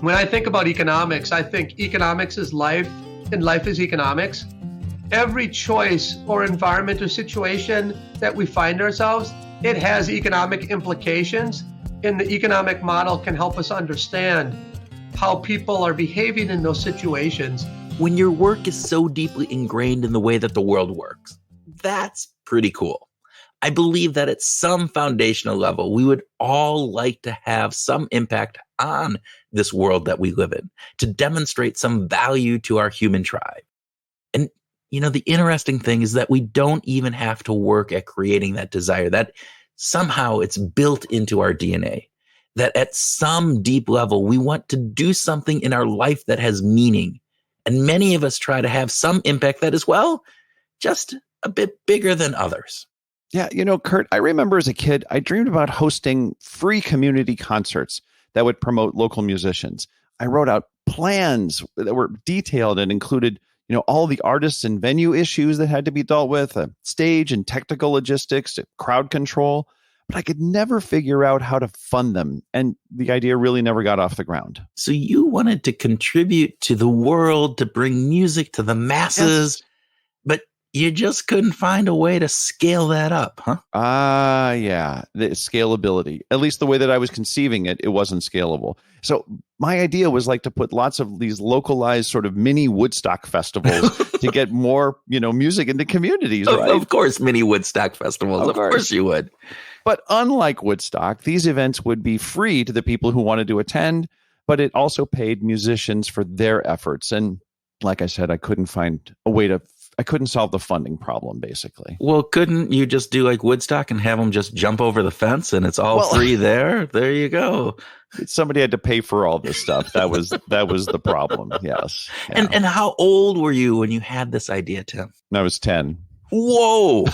When I think about economics, I think economics is life and life is economics. Every choice or environment or situation that we find ourselves, it has economic implications, and the economic model can help us understand how people are behaving in those situations. When your work is so deeply ingrained in the way that the world works, that's pretty cool. I believe that at some foundational level, we would all like to have some impact on this world that we live in, to demonstrate some value to our human tribe. And, the interesting thing is that we don't even have to work at creating that desire, that somehow it's built into our DNA, that at some deep level, we want to do something in our life that has meaning. And many of us try to have some impact that is, well, just a bit bigger than others. Yeah, Kurt, I remember as a kid, I dreamed about hosting free community concerts that would promote local musicians. I wrote out plans that were detailed and included, all the artists and venue issues that had to be dealt with, stage and technical logistics, crowd control. But I could never figure out how to fund them. And the idea really never got off the ground. So you wanted to contribute to the world, to bring music to the masses, yes. But you just couldn't find a way to scale that up, huh? Yeah. The scalability. At least the way that I was conceiving it, it wasn't scalable. So my idea was to put lots of these localized sort of mini Woodstock festivals to get more, music into communities, right? Of course, mini Woodstock festivals. Of course you would. But unlike Woodstock, these events would be free to the people who wanted to attend, but it also paid musicians for their efforts. And like I said, I couldn't solve the funding problem, basically. Well, couldn't you just do like Woodstock and have them just jump over the fence and it's all free there? There you go. Somebody had to pay for all this stuff. That was the problem. Yes. Yeah. And how old were you when you had this idea, Tim? I was 10. Whoa.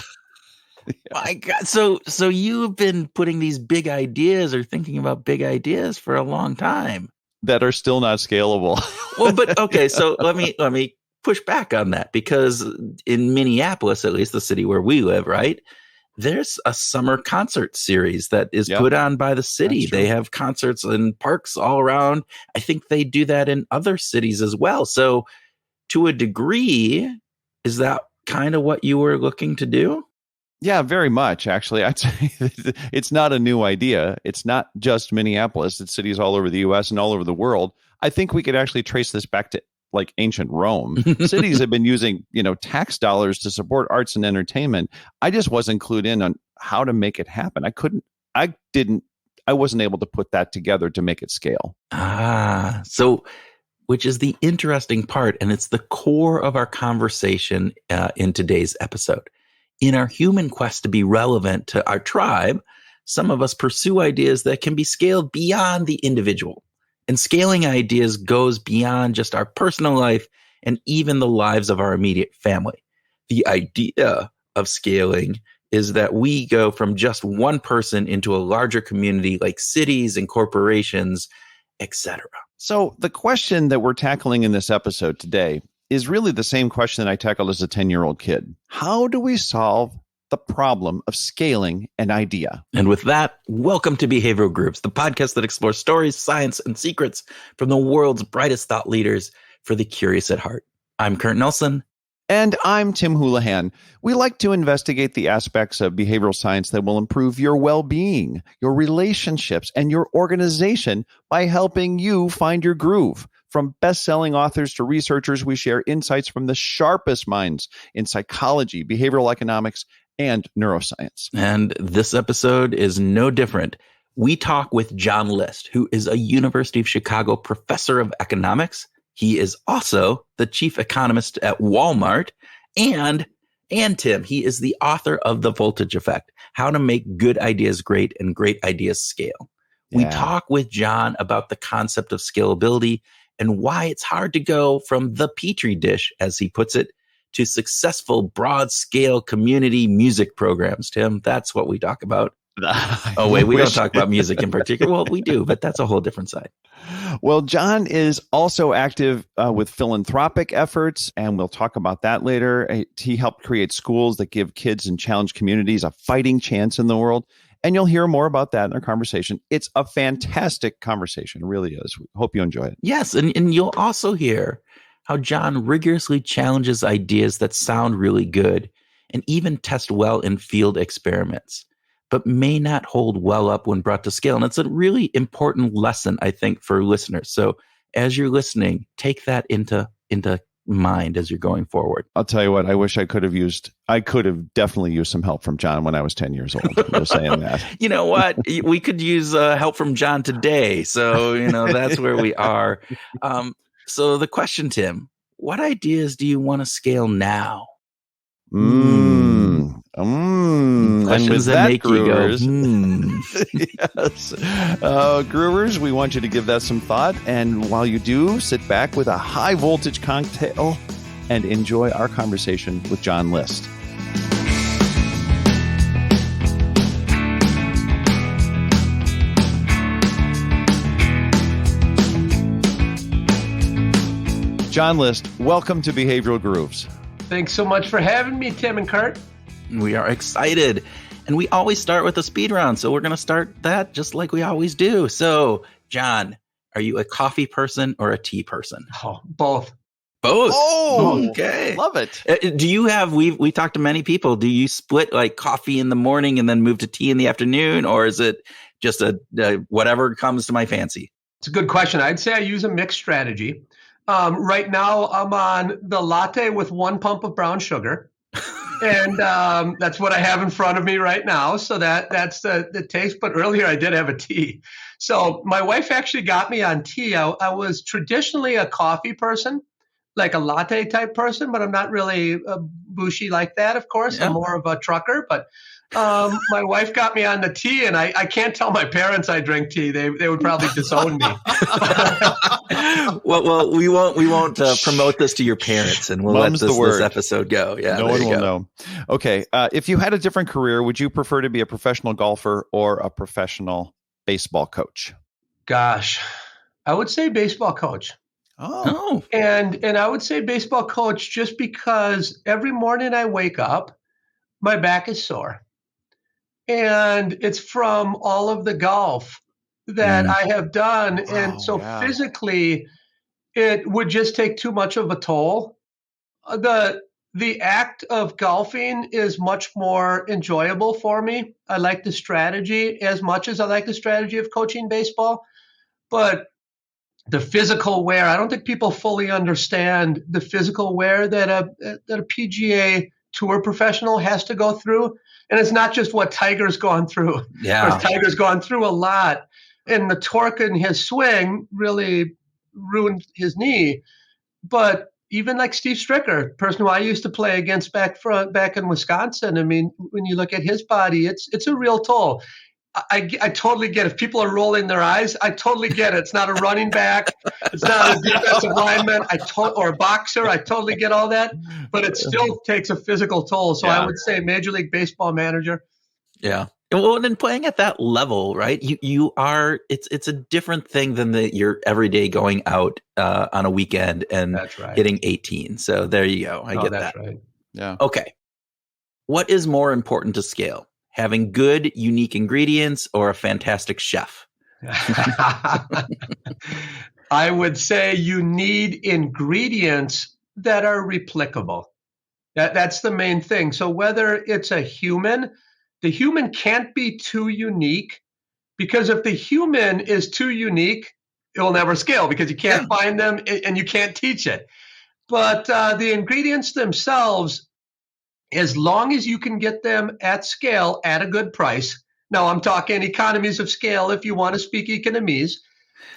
Yeah. My God. So you've been putting these big ideas or thinking about big ideas for a long time that are still not scalable. Well, but okay. So let me push back on that, because in Minneapolis, at least the city where we live, right, there's a summer concert series that is put on by the city. They have concerts in parks all around. I think they do that in other cities as well. So to a degree, is that kind of what you were looking to do? Yeah, very much, actually. I'd say it's not a new idea. It's not just Minneapolis. It's cities all over the U.S. and all over the world. I think we could actually trace this back to ancient Rome. Cities have been using, tax dollars to support arts and entertainment. I just wasn't clued in on how to make it happen. I wasn't able to put that together to make it scale. So which is the interesting part. And it's the core of our conversation in today's episode. In our human quest to be relevant to our tribe, some of us pursue ideas that can be scaled beyond the individual. And scaling ideas goes beyond just our personal life and even the lives of our immediate family. The idea of scaling is that we go from just one person into a larger community like cities and corporations, etc. So the question that we're tackling in this episode today is really the same question that I tackled as a 10-year-old kid. How do we solve the problem of scaling an idea? And with that, welcome to Behavioral Groups, the podcast that explores stories, science, and secrets from the world's brightest thought leaders for the curious at heart. I'm Kurt Nelson. And I'm Tim Houlihan. We like to investigate the aspects of behavioral science that will improve your well-being, your relationships, and your organization by helping you find your groove. From best-selling authors to researchers, we share insights from the sharpest minds in psychology, behavioral economics, and neuroscience. And this episode is no different. We talk with John List, who is a University of Chicago professor of economics. He is also the chief economist at Walmart. And Tim, he is the author of The Voltage Effect, How to Make Good Ideas Great and Great Ideas Scale. Yeah. We talk with John about the concept of scalability and why it's hard to go from the petri dish, as he puts it, to successful broad-scale community music programs. Tim, that's what we talk about. Oh, wait, we don't talk about music in particular. Well, we do, but that's a whole different side. Well, John is also active with philanthropic efforts, and we'll talk about that later. He helped create schools that give kids in challenged communities a fighting chance in the world. And you'll hear more about that in our conversation. It's a fantastic conversation. It really is. We hope you enjoy it. Yes. And you'll also hear how John rigorously challenges ideas that sound really good and even test well in field experiments, but may not hold well up when brought to scale. And it's a really important lesson, I think, for listeners. So as you're listening, take that into mind as you're going forward. I'll tell you what, I wish I could have definitely used some help from John when I was 10 years old. I'm just saying that. You know what? We could use help from John today. So, that's where we are. So the question, Tim, what ideas do you want to scale now? Questions and with that, make Groovers, you go, yes. Groovers, we want you to give that some thought. And while you do, sit back with a high voltage cocktail and enjoy our conversation with John List. John List, welcome to Behavioral Grooves. Thanks so much for having me, Tim and Kurt. We are excited. And we always start with a speed round. So we're going to start that just like we always do. So, John, are you a coffee person or a tea person? Oh, both. Both. Oh, okay. Love it. Do you have, we talked to many people, do you split like coffee in the morning and then move to tea in the afternoon? Or is it just a whatever comes to my fancy? It's a good question. I'd say I use a mixed strategy. Right now, I'm on the latte with 1 pump of brown sugar. And that's what I have in front of me right now. So that's the taste. But earlier I did have a tea. So my wife actually got me on tea. I was traditionally a coffee person, like a latte type person, but I'm not really bushy like that, of course. Yeah. I'm more of a trucker. But my wife got me on the tea, and I can't tell my parents I drink tea. They would probably disown me. Well, we won't promote this to your parents, and we'll Mum's let this episode go. Yeah, no one will know. Okay, if you had a different career, would you prefer to be a professional golfer or a professional baseball coach? Gosh, I would say baseball coach. Oh, and I would say baseball coach just because every morning I wake up, my back is sore. And it's from all of the golf that I have done. Wow, and so physically, it would just take too much of a toll. The act of golfing is much more enjoyable for me. I like the strategy as much as I like the strategy of coaching baseball. But the physical wear, I don't think people fully understand the physical wear that a PGA Tour professional has to go through. And it's not just what Tiger's gone through. Yeah. Tiger's gone through a lot. And the torque in his swing really ruined his knee. But even like Steve Stricker, person who I used to play against back in Wisconsin, I mean, when you look at his body, it's a real toll. I totally get it. If people are rolling their eyes, I totally get it. It's not a running back. It's not a defensive lineman or a boxer. I totally get all that. But it still takes a physical toll. So I would say Major League Baseball manager. Yeah. Well, then playing at that level, right? You are. It's a different thing than your everyday going out on a weekend and hitting 18. So there you go. I get that. Right. Yeah. Okay. What is more important to scale? Having good, unique ingredients or a fantastic chef? I would say you need ingredients that are replicable. That's the main thing. So whether it's a human, the human can't be too unique, because if the human is too unique, it will never scale because you can't find them and you can't teach it. But the ingredients themselves, as long as you can get them at scale at a good price. Now, I'm talking economies of scale. If you want to speak economies,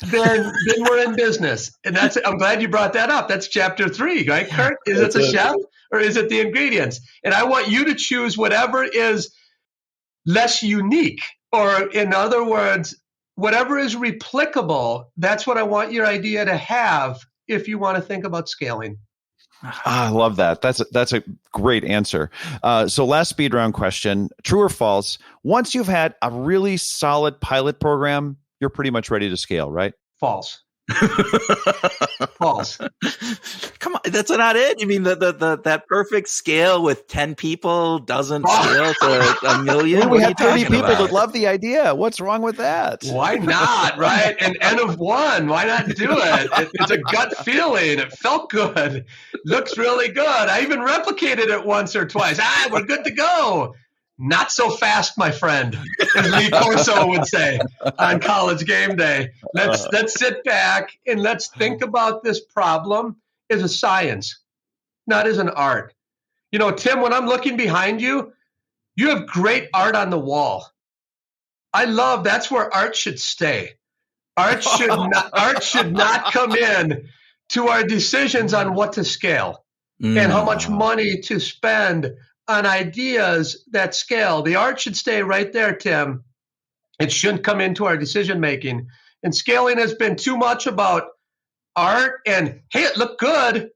then we're in business. And I'm glad you brought that up. That's chapter 3, right, Kurt? Is it the chef or is it the ingredients? And I want you to choose whatever is less unique, or in other words, whatever is replicable. That's what I want your idea to have if you want to think about scaling. I love that. That's a great answer. So last speed round question, true or false? Once you've had a really solid pilot program, you're pretty much ready to scale, right? False. False. Come on, that's not it. You mean that perfect scale with 10 people doesn't scale to a million? Well, we What are had you 30 talking people about? that love the idea. What's wrong with that? Why not, right? An N of 1. Why not do it? It's a gut feeling. It felt good. Looks really good. I even replicated it once or twice. We're good to go. Not so fast, my friend, as Lee Corso would say on College Game Day. Let's sit back and let's think about this problem as a science, not as an art. You know, Tim, when I'm looking behind you, you have great art on the wall. That's where art should stay. Art should not come in to our decisions on what to scale and how much money to spend on ideas that scale. The art should stay right there, Tim. It shouldn't come into our decision making. And scaling has been too much about art and, hey, it looked good.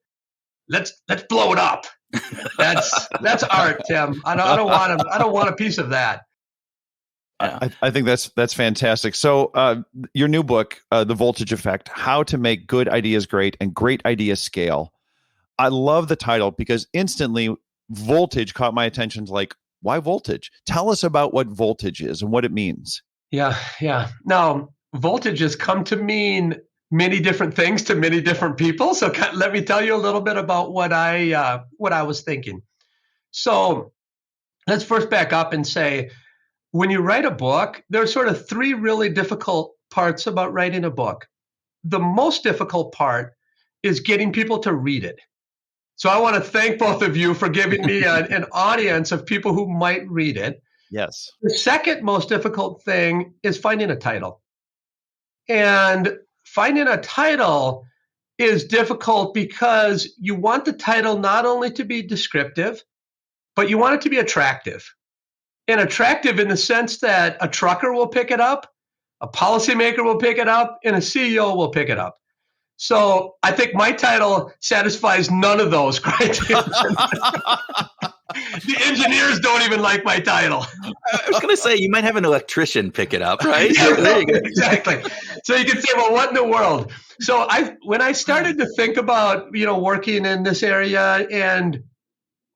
Let's blow it up. That's art, Tim. I don't want a piece of that. I think that's fantastic. So your new book, The Voltage Effect, How to Make Good Ideas Great and Great Ideas Scale. I love the title because instantly voltage caught my attention. Like, why voltage? Tell us about what voltage is and what it means. Yeah. Now, voltage has come to mean many different things to many different people. So let me tell you a little bit about what I was thinking. So let's first back up and say, when you write a book, there are sort of three really difficult parts about writing a book. The most difficult part is getting people to read it. So I want to thank both of you for giving me an audience of people who might read it. Yes. The second most difficult thing is finding a title. And finding a title is difficult because you want the title not only to be descriptive, but you want it to be attractive. And attractive in the sense that a trucker will pick it up, a policymaker will pick it up, and a CEO will pick it up. So I think my title satisfies none of those criteria. The engineers don't even like my title. I was going to say, you might have an electrician pick it up, right? Yeah, there you go. Exactly. So you can say, well, what in the world? So when I started to think about, working in this area, and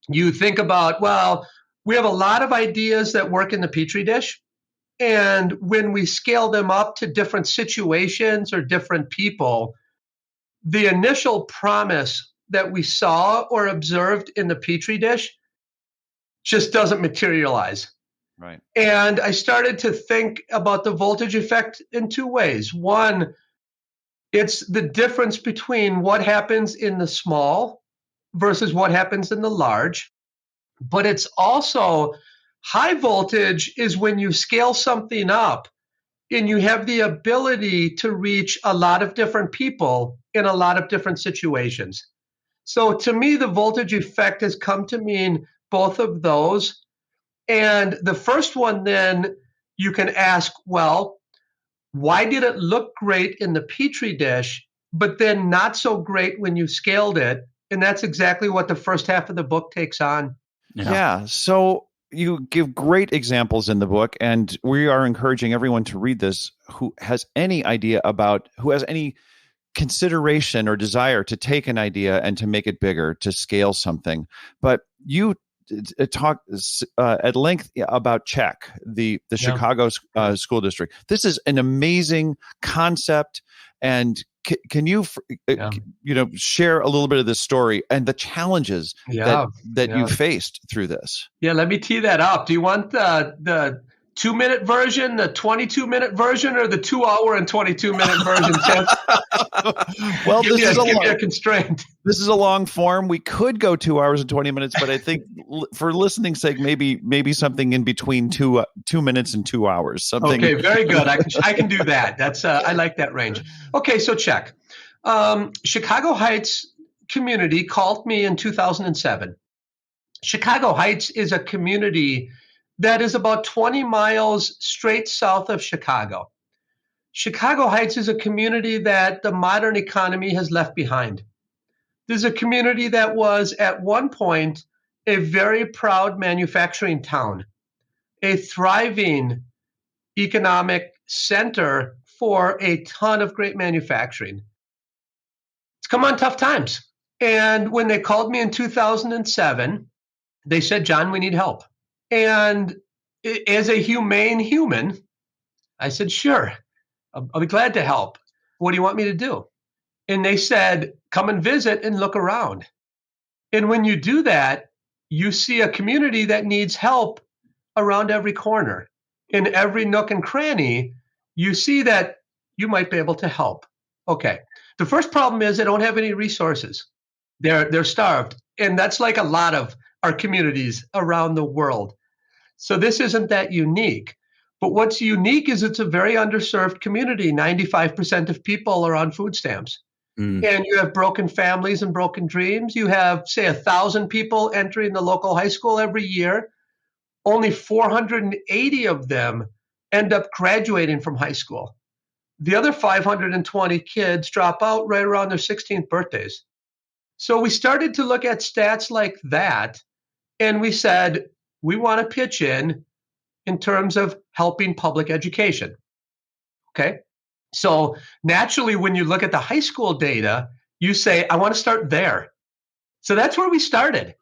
you think about, well, we have a lot of ideas that work in the petri dish. And when we scale them up to different situations or different people, the initial promise that we saw or observed in the petri dish just doesn't materialize. Right. And I started to think about the voltage effect in two ways. One, it's the difference between what happens in the small versus what happens in the large. But it's also high voltage is when you scale something up and you have the ability to reach a lot of different people in a lot of different situations. So to me, the voltage effect has come to mean both of those. And the first one, then you can ask, well, why did it look great in the petri dish, but then not so great when you scaled it? And that's exactly what the first half of the book takes on. Yeah. So you give great examples in the book, and we are encouraging everyone to read this who has any consideration or desire to take an idea and to make it bigger, to scale something. But you talk at length about CHECC, the Chicago school district. This is an amazing concept, and can you share a little bit of this story and the challenges that you faced through this? Yeah, let me tee that up. Do you want the 2-minute version, the 22-minute version, or the 2-hour and 22-minute version, Tim? Well, give me a constraint. This is a long form. We could go 2 hours and 20 minutes, but I think for listening's sake, maybe something in between 2 minutes and 2 hours. Something. Okay, very good. I can do that. That's I like that range. Okay, so CHECC. Chicago Heights community called me in 2007. Chicago Heights is a community that is about 20 miles straight south of Chicago. Chicago Heights is a community that the modern economy has left behind. This is a community that was at one point a very proud manufacturing town, a thriving economic center for a ton of great manufacturing. It's come on tough times. And when they called me in 2007, they said, John, we need help. And as a humane human, I said, sure, I'll be glad to help. What do you want me to do? And they said, come and visit and look around. And when you do that, you see a community that needs help around every corner. In every nook and cranny, you see that you might be able to help. Okay. The first problem is they don't have any resources. They're starved. And that's like a lot of our communities around the world. So this isn't that unique. But what's unique is it's a very underserved community. 95% of people are on food stamps. And you have broken families and broken dreams. You have, say, 1,000 people entering the local high school every year. Only 480 of them end up graduating from high school. The other 520 kids drop out right around their 16th birthdays. So we started to look at stats like that, and we said, we want to pitch in terms of helping public education. Okay. So naturally, when you look at the high school data, you say, I want to start there. So that's where we started.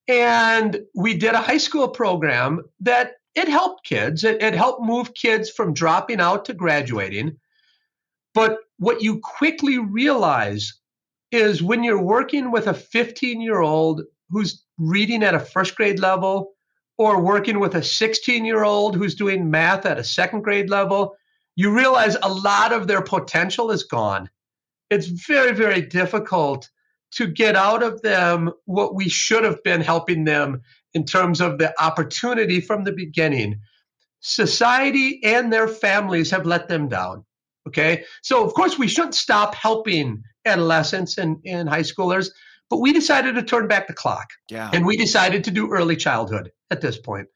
And we did a high school program that it helped kids. It helped move kids from dropping out to graduating. But what you quickly realize is when you're working with a 15-year-old who's reading at a first grade level, or working with a 16-year-old who's doing math at a second grade level, you realize a lot of their potential is gone. It's very, very difficult to get out of them what we should have been helping them in terms of the opportunity from the beginning. Society and their families have let them down. Okay. So, of course, we shouldn't stop helping adolescents and high schoolers, but we decided to turn back the clock. Yeah. And we decided to do early childhood at this point.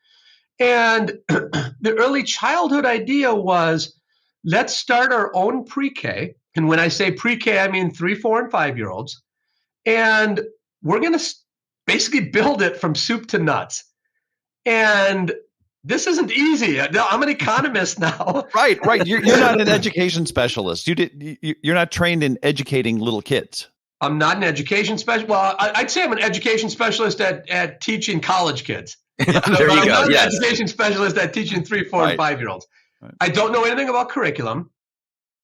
And the early childhood idea was, let's start our own pre-K. And when I say pre-K, I mean 3, 4, and 5-year-olds. And we're going to basically build it from soup to nuts. And this isn't easy. I'm an economist now. Right. You're not an education specialist. You're not trained in educating little kids. I'm not an education specialist. Well, I'd say I'm an education specialist at teaching college kids. There you I'm go. not Yes. an education specialist at teaching 3, 4, and 5-year-olds. Right. I don't know anything about curriculum.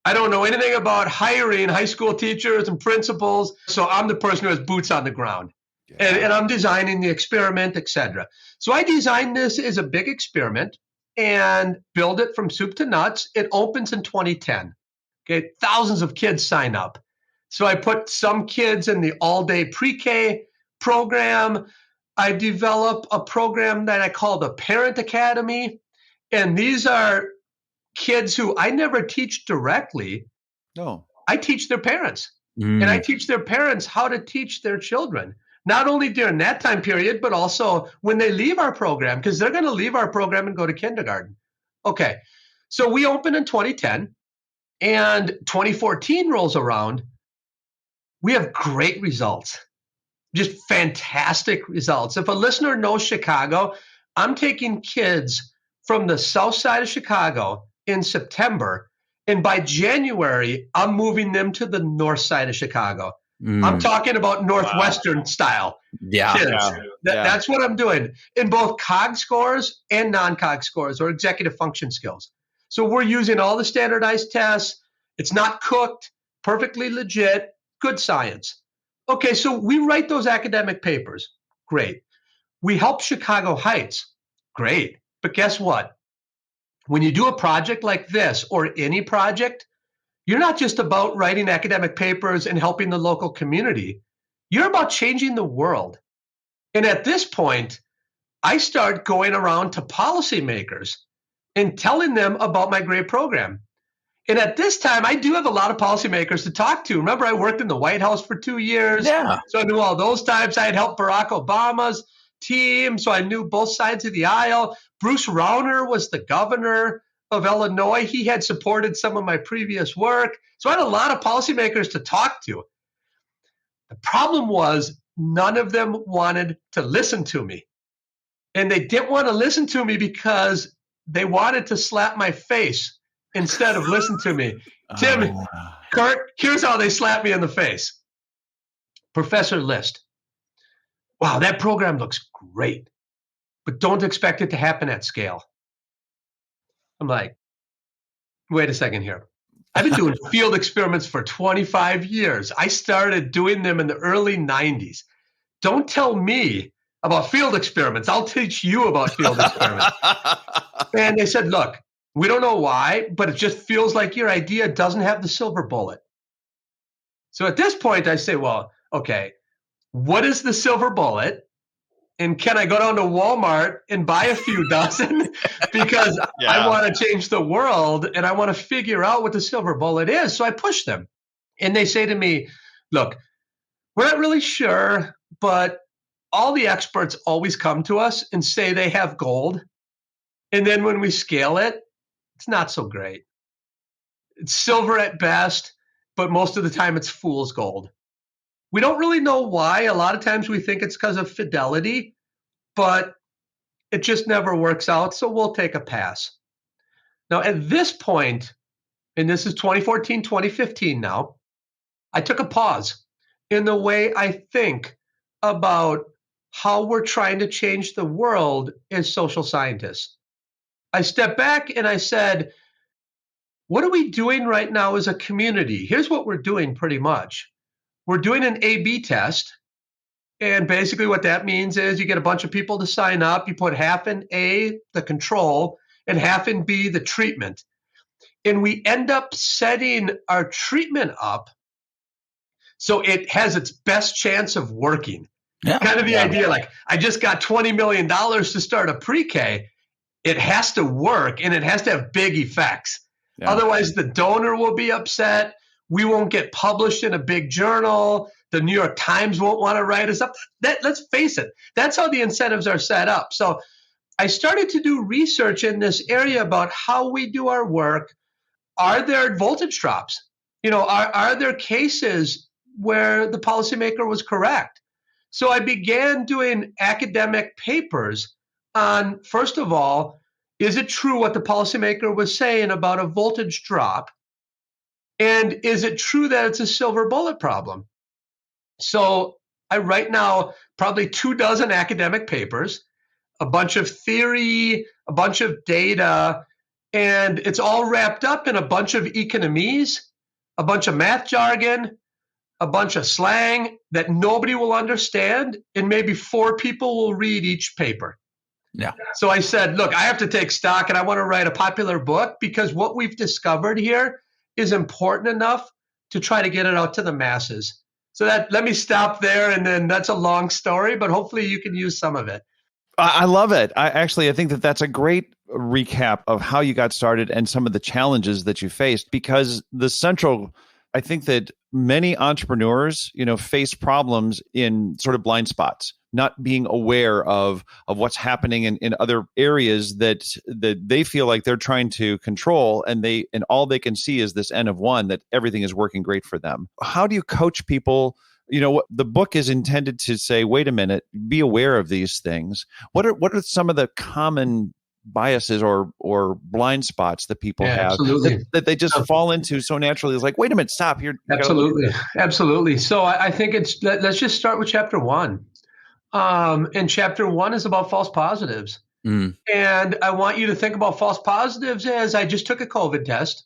I don't know anything about hiring high school teachers and principals. So I'm the person who has boots on the ground. Yeah. And I'm designing the experiment, et cetera. So I designed this as a big experiment and build it from soup to nuts. It opens in 2010. Okay, thousands of kids sign up. So I put some kids in the all-day pre-K program. I develop a program that I call the Parent Academy. And these are kids who I never teach directly. No. I teach their parents. And I teach their parents how to teach their children, not only during that time period, but also when they leave our program, because they're going to leave our program and go to kindergarten. Okay, so we opened in 2010, and 2014 rolls around. We have great results, just fantastic results. If a listener knows Chicago, I'm taking kids from the south side of Chicago in September, and by January, I'm moving them to the north side of Chicago. I'm talking about Northwestern style kids. That's what I'm doing in both COG scores and non-COG scores, or executive function skills. So we're using all the standardized tests. It's not cooked, perfectly legit, good science. Okay, so we write those academic papers. Great. We help Chicago Heights. Great. But guess what? When you do a project like this, or any project, you're not just about writing academic papers and helping the local community. You're about changing the world. And at this point, I start going around to policymakers and telling them about my great program. And at this time, I do have a lot of policymakers to talk to. Remember, I worked in the White House for 2 years. Yeah. So I knew all those times. I had helped Barack Obama's team, so I knew both sides of the aisle. Bruce Rauner was the governor of Illinois. He had supported some of my previous work. So I had a lot of policymakers to talk to. The problem was none of them wanted to listen to me. And they didn't want to listen to me because they wanted to slap my face instead of listen to me. Tim, Kurt, here's how they slap me in the face. Professor List. Wow, that program looks great, but don't expect it to happen at scale. I'm like, wait a second here. I've been doing field experiments for 25 years. I started doing them in the early 90s. Don't tell me about field experiments. I'll teach you about field experiments. And they said, look, we don't know why, but it just feels like your idea doesn't have the silver bullet. So at this point, I say, well, okay, what is the silver bullet? And can I go down to Walmart and buy a few dozen? Because I want to change the world and I want to figure out what the silver bullet is. So I push them. And they say to me, look, we're not really sure, but all the experts always come to us and say they have gold. And then when we scale it, it's not so great. It's silver at best, but most of the time it's fool's gold. We don't really know why. A lot of times we think it's because of fidelity, but it just never works out. So we'll take a pass. Now, at this point, and this is 2014, 2015 now, I took a pause in the way I think about how we're trying to change the world as social scientists. I stepped back and I said, what are we doing right now as a community? Here's what we're doing pretty much. We're doing an A/B test. And basically what that means is you get a bunch of people to sign up. You put half in A, the control, and half in B, the treatment. And we end up setting our treatment up so it has its best chance of working. Yeah, kind of the idea, like, I just got $20 million to start a pre-K. It has to work, and it has to have big effects. Yeah. Otherwise, the donor will be upset. We won't get published in a big journal. The New York Times won't want to write us up. Let's face it, that's how the incentives are set up. So I started to do research in this area about how we do our work. Are there voltage drops? Are there cases where the policymaker was correct? So I began doing academic papers on, first of all, is it true what the policymaker was saying about a voltage drop? And is it true that it's a silver bullet problem? So I write now probably 24 academic papers, a bunch of theory, a bunch of data, and it's all wrapped up in a bunch of economies, a bunch of math jargon, a bunch of slang that nobody will understand, and maybe 4 people will read each paper. Yeah. So I said, look, I have to take stock and I want to write a popular book because what we've discovered here is important enough to try to get it out to the masses. So let me stop there, and then that's a long story, but hopefully you can use some of it. I love it. I think that's a great recap of how you got started and some of the challenges that you faced, because I think that many entrepreneurs, face problems in sort of blind spots, not being aware of what's happening in other areas that they feel like they're trying to control, and all they can see is this N of one, that everything is working great for them. How do you coach people? The book is intended to say, wait a minute, be aware of these things. What are some of the common biases or blind spots that people have that they just fall into so naturally? It's like, wait a minute, stop. Absolutely. So I think let's just start with chapter 1. And chapter 1 is about false positives. Mm. And I want you to think about false positives as I just took a COVID test,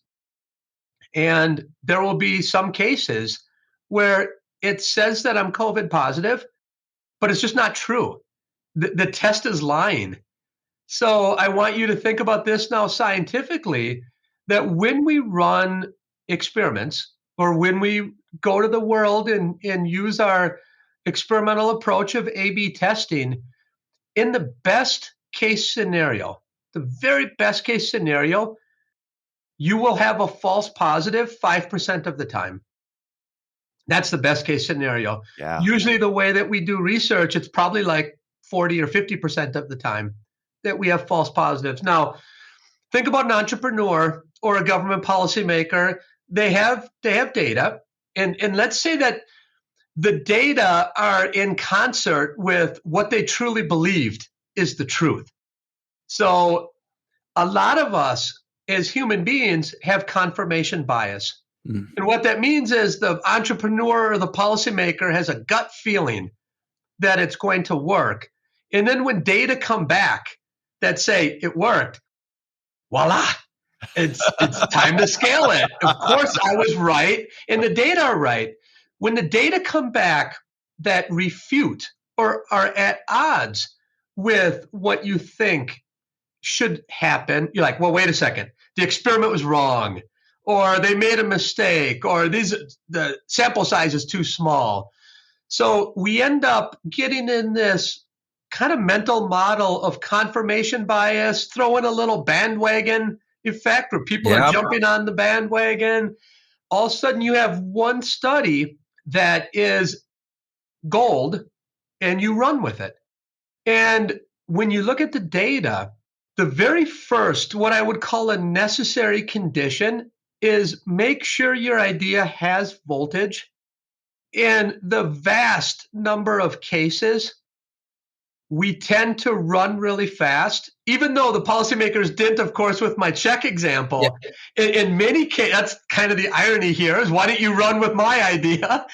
and there will be some cases where it says that I'm COVID positive, but it's just not true. The test is lying. So I want you to think about this now scientifically, that when we run experiments or when we go to the world and use our experimental approach of A/B testing, in the best case scenario, the very best case scenario, you will have a false positive 5% of the time. That's the best case scenario. Yeah. Usually the way that we do research, it's probably like 40 or 50% of the time that we have false positives. Now, think about an entrepreneur or a government policymaker. They have data, and let's say that the data are in concert with what they truly believed is the truth. So a lot of us as human beings, have confirmation bias. Mm. And what that means is the entrepreneur or the policymaker has a gut feeling that it's going to work. And then when data come back that say it worked, voila, it's time to scale it. Of course, I was right, and the data are right. When the data come back that refute or are at odds with what you think should happen, you're like, well, wait a second. The experiment was wrong, or they made a mistake, or the sample size is too small. So we end up getting in this kind of mental model of confirmation bias, throw in a little bandwagon effect where people are jumping on the bandwagon. All of a sudden you have one study that is gold and you run with it. And when you look at the data, the very first, what I would call a necessary condition, is make sure your idea has voltage. In the vast number of cases, we tend to run really fast, even though the policymakers didn't, of course, with my CHECC example. Yeah. In many cases, that's kind of the irony here, is why don't you run with my idea?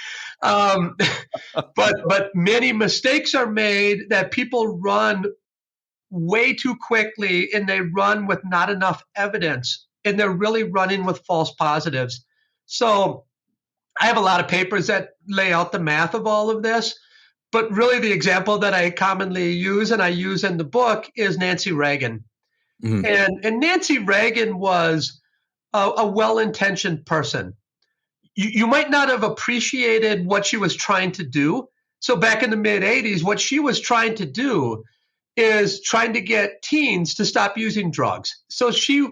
But many mistakes are made that people run way too quickly, and they run with not enough evidence, and they're really running with false positives. So I have a lot of papers that lay out the math of all of this, but really the example that I commonly use and I use in the book is Nancy Reagan. Mm-hmm. And Nancy Reagan was a well-intentioned person. You might not have appreciated what she was trying to do. So back in the mid-'80s, what she was trying to do is trying to get teens to stop using drugs. So she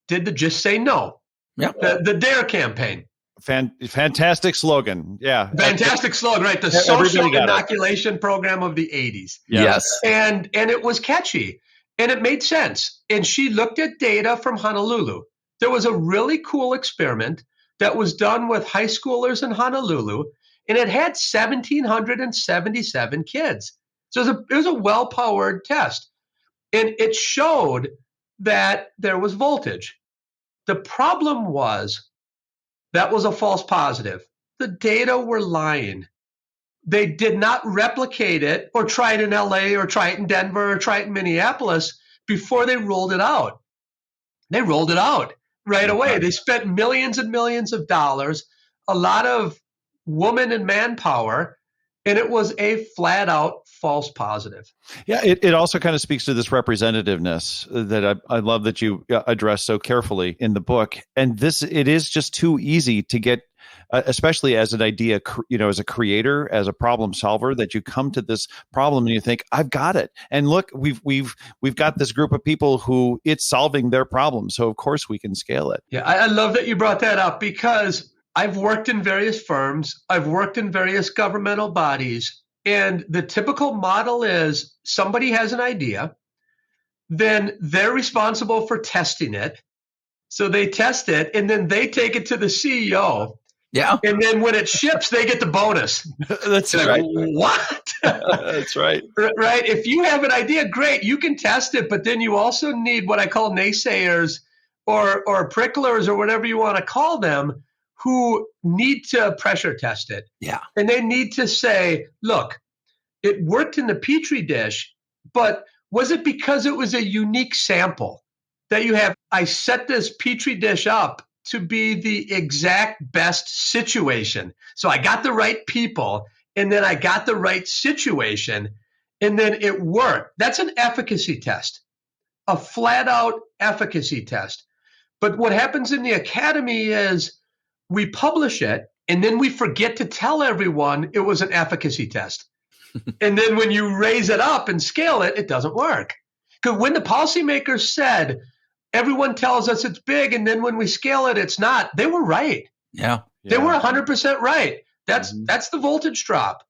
did the Just Say No, the DARE campaign. Fantastic slogan. Yeah. Fantastic slogan, right? The social inoculation program of the 80s. Yes. And it was catchy and it made sense. And she looked at data from Honolulu. There was a really cool experiment that was done with high schoolers in Honolulu, and it had 1,777 kids. So it was a well-powered test. And it showed that there was voltage. The problem was, that was a false positive. The data were lying. They did not replicate it or try it in LA or try it in Denver or try it in Minneapolis before they rolled it out. They rolled it out right away. They spent millions and millions of dollars, a lot of woman and manpower, and it was a flat out false positive. Yeah, it also kind of speaks to this representativeness that I love that you address so carefully in the book. And it is just too easy to get, especially as an idea, as a creator, as a problem solver, that you come to this problem and you think, I've got it. And look, we've got this group of people who it's solving their problem. So of course we can scale it. Yeah, I love that you brought that up, because I've worked in various firms. I've worked in various governmental bodies. And the typical model is somebody has an idea, then they're responsible for testing it. So they test it, and then they take it to the CEO. Yeah. And then when it ships, they get the bonus. That's right. What? That's right. Right. If you have an idea, great, you can test it, but then you also need what I call naysayers or pricklers or whatever you want to call them, who need to pressure test it. Yeah. And they need to say, look, it worked in the petri dish, but was it because it was a unique sample that you have? I set this petri dish up to be the exact best situation. So I got the right people, and then I got the right situation, and then it worked. That's an efficacy test, a flat out efficacy test. But what happens in the academy is we publish it, and then we forget to tell everyone it was an efficacy test. And then when you raise it up and scale it, it doesn't work. Because when the policymakers said, everyone tells us it's big, and then when we scale it, it's not, they were right. Yeah. They were 100% right. That's the voltage drop.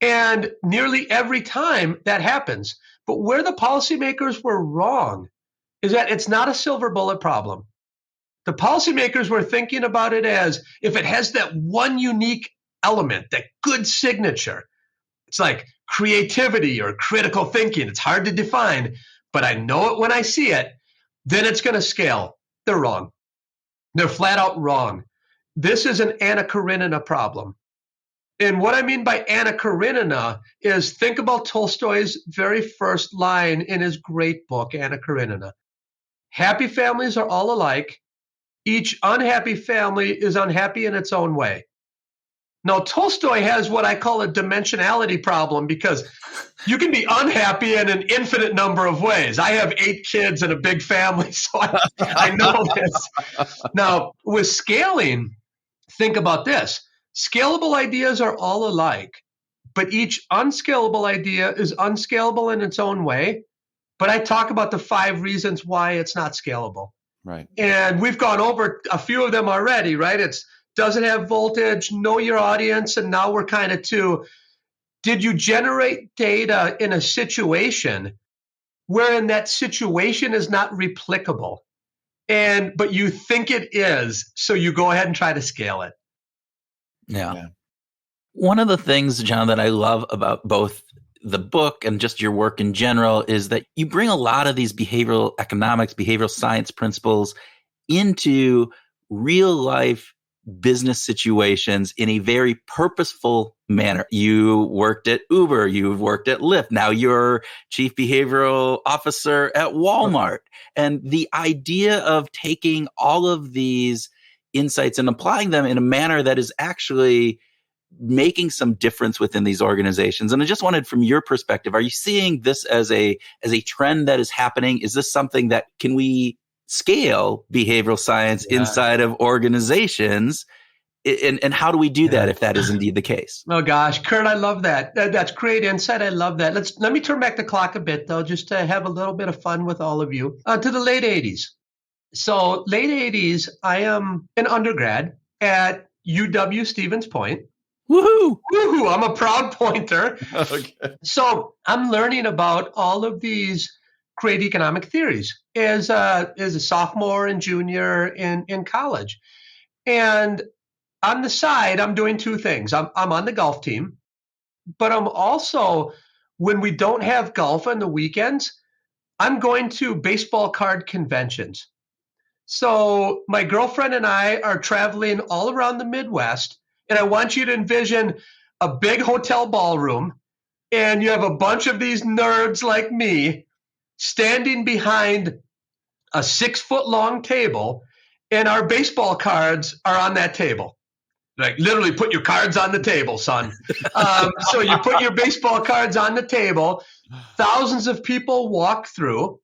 And nearly every time that happens. But where the policymakers were wrong is that it's not a silver bullet problem. The policymakers were thinking about it as, if it has that one unique element, that good signature, it's like creativity or critical thinking. It's hard to define, but I know it when I see it, then it's going to scale. they're wrong. They're flat out wrong. This is an Anna Karenina problem. And what I mean by Anna Karenina is think about Tolstoy's very first line in his great book, Anna Karenina. Happy families are all alike. Each unhappy family is unhappy in its own way. Now, Tolstoy has what I call a dimensionality problem because you can be unhappy in an infinite number of ways. I have 8 kids and a big family, so I know this. Now, with scaling, think about this. Scalable ideas are all alike, but each unscalable idea is unscalable in its own way. But I talk about the 5 reasons why it's not scalable. Right. And we've gone over a few of them already, right? It's doesn't have voltage, know your audience, and now we're kind of to, did you generate data in a situation wherein that situation is not replicable, but you think it is, so you go ahead and try to scale it? Yeah. One of the things, John, that I love about both the book and just your work in general is that you bring a lot of these behavioral economics, behavioral science principles into real life business situations in a very purposeful manner. You worked at Uber, you've worked at Lyft, now you're chief behavioral officer at Walmart. And the idea of taking all of these insights and applying them in a manner that is actually making some difference within these organizations. And I just wanted, from your perspective, are you seeing this as a trend that is happening? Is this something that can we scale behavioral science inside of organizations? And how do we do that if that is indeed the case? Oh gosh, Kurt, I love that. That's great insight. I love that. Let me turn back the clock a bit though, just to have a little bit of fun with all of you, to the late 80s. So late 80s, I am an undergrad at UW Stevens Point. Woohoo! Woohoo! I'm a proud pointer. Okay. So I'm learning about all of these great economic theories as a sophomore and junior in college. And on the side, I'm doing 2 things. I'm on the golf team, but I'm also, when we don't have golf on the weekends, I'm going to baseball card conventions. So my girlfriend and I are traveling all around the Midwest, and I want you to envision a big hotel ballroom, and you have a bunch of these nerds like me standing behind a 6-foot-long table, and our baseball cards are on that table. Like, literally put your cards on the table, son. So you put your baseball cards on the table. Thousands of people walk through,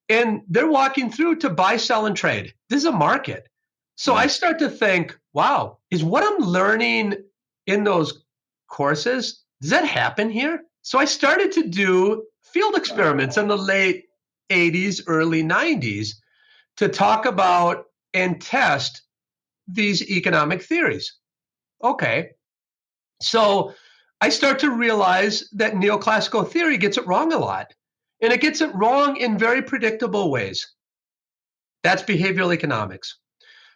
and they're walking through to buy, sell, and trade. This is a market. So I start to think, wow, is what I'm learning in those courses, does that happen here? So I started to do field experiments in the late 80s, early 90s to talk about and test these economic theories. Okay. So I start to realize that neoclassical theory gets it wrong a lot. And it gets it wrong in very predictable ways. That's behavioral economics.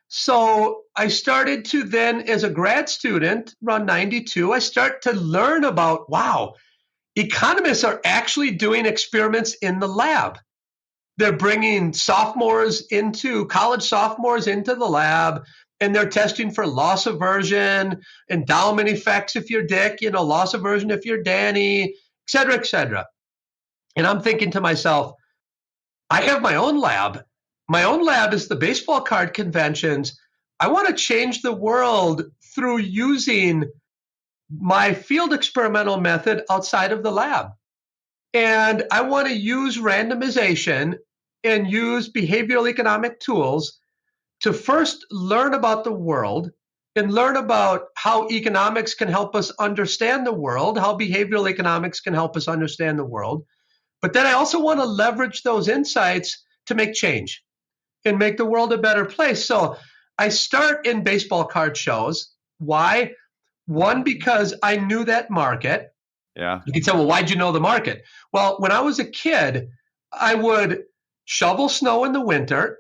So I started to then, as a grad student, around 92, I start to learn about, wow, economists are actually doing experiments in the lab. They're bringing college sophomores into the lab, and they're testing for loss aversion, endowment effects if you're Dick, loss aversion if you're Danny, et cetera, et cetera. And I'm thinking to myself, I have my own lab. My own lab is the baseball card conventions. I want to change the world through using my field experimental method outside of the lab. And I want to use randomization and use behavioral economic tools to first learn about the world and learn about how economics can help us understand the world, how behavioral economics can help us understand the world. But then I also want to leverage those insights to make change and make the world a better place. So I start in baseball card shows. Why? One, because I knew that market. Yeah. You can say, well, why'd you know the market? Well, when I was a kid, I would shovel snow in the winter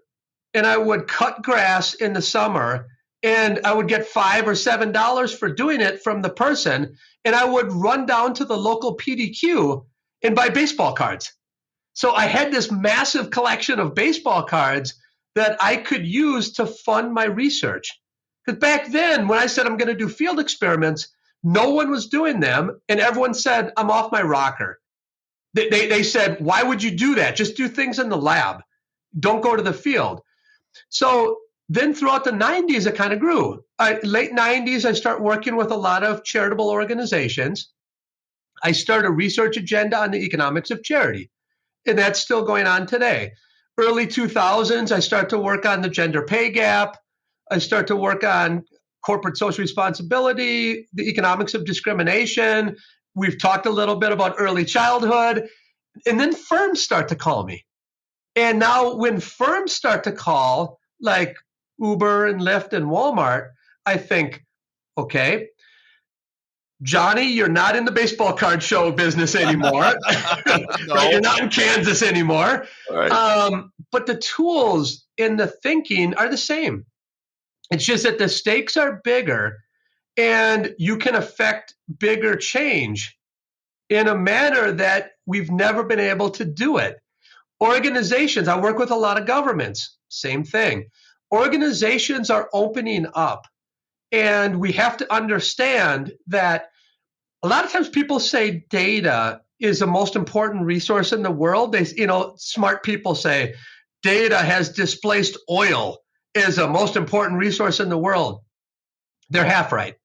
and I would cut grass in the summer, and I would get $5 or $7 for doing it from the person. And I would run down to the local PDQ and buy baseball cards. So I had this massive collection of baseball cards that I could use to fund my research. Because back then, when I said I'm going to do field experiments, no one was doing them, and everyone said, I'm off my rocker. They said, why would you do that? Just do things in the lab. Don't go to the field. So then throughout the 90s, it kind of grew. Late 90s, I start working with a lot of charitable organizations. I start a research agenda on the economics of charity, and that's still going on today. Early 2000s, I start to work on the gender pay gap. I start to work on corporate social responsibility, the economics of discrimination. We've talked a little bit about early childhood, and then firms start to call me. And now when firms start to call, like Uber and Lyft and Walmart, I think, okay, Johnny, you're not in the baseball card show business anymore. No. Right? You're not in Kansas anymore. Right. But the tools and the thinking are the same. It's just that the stakes are bigger and you can affect bigger change in a manner that we've never been able to do it. Organizations, I work with a lot of governments, same thing. Organizations are opening up, and we have to understand that a lot of times people say data is the most important resource in the world. Smart people say data has displaced oil is the most important resource in the world. They're half right.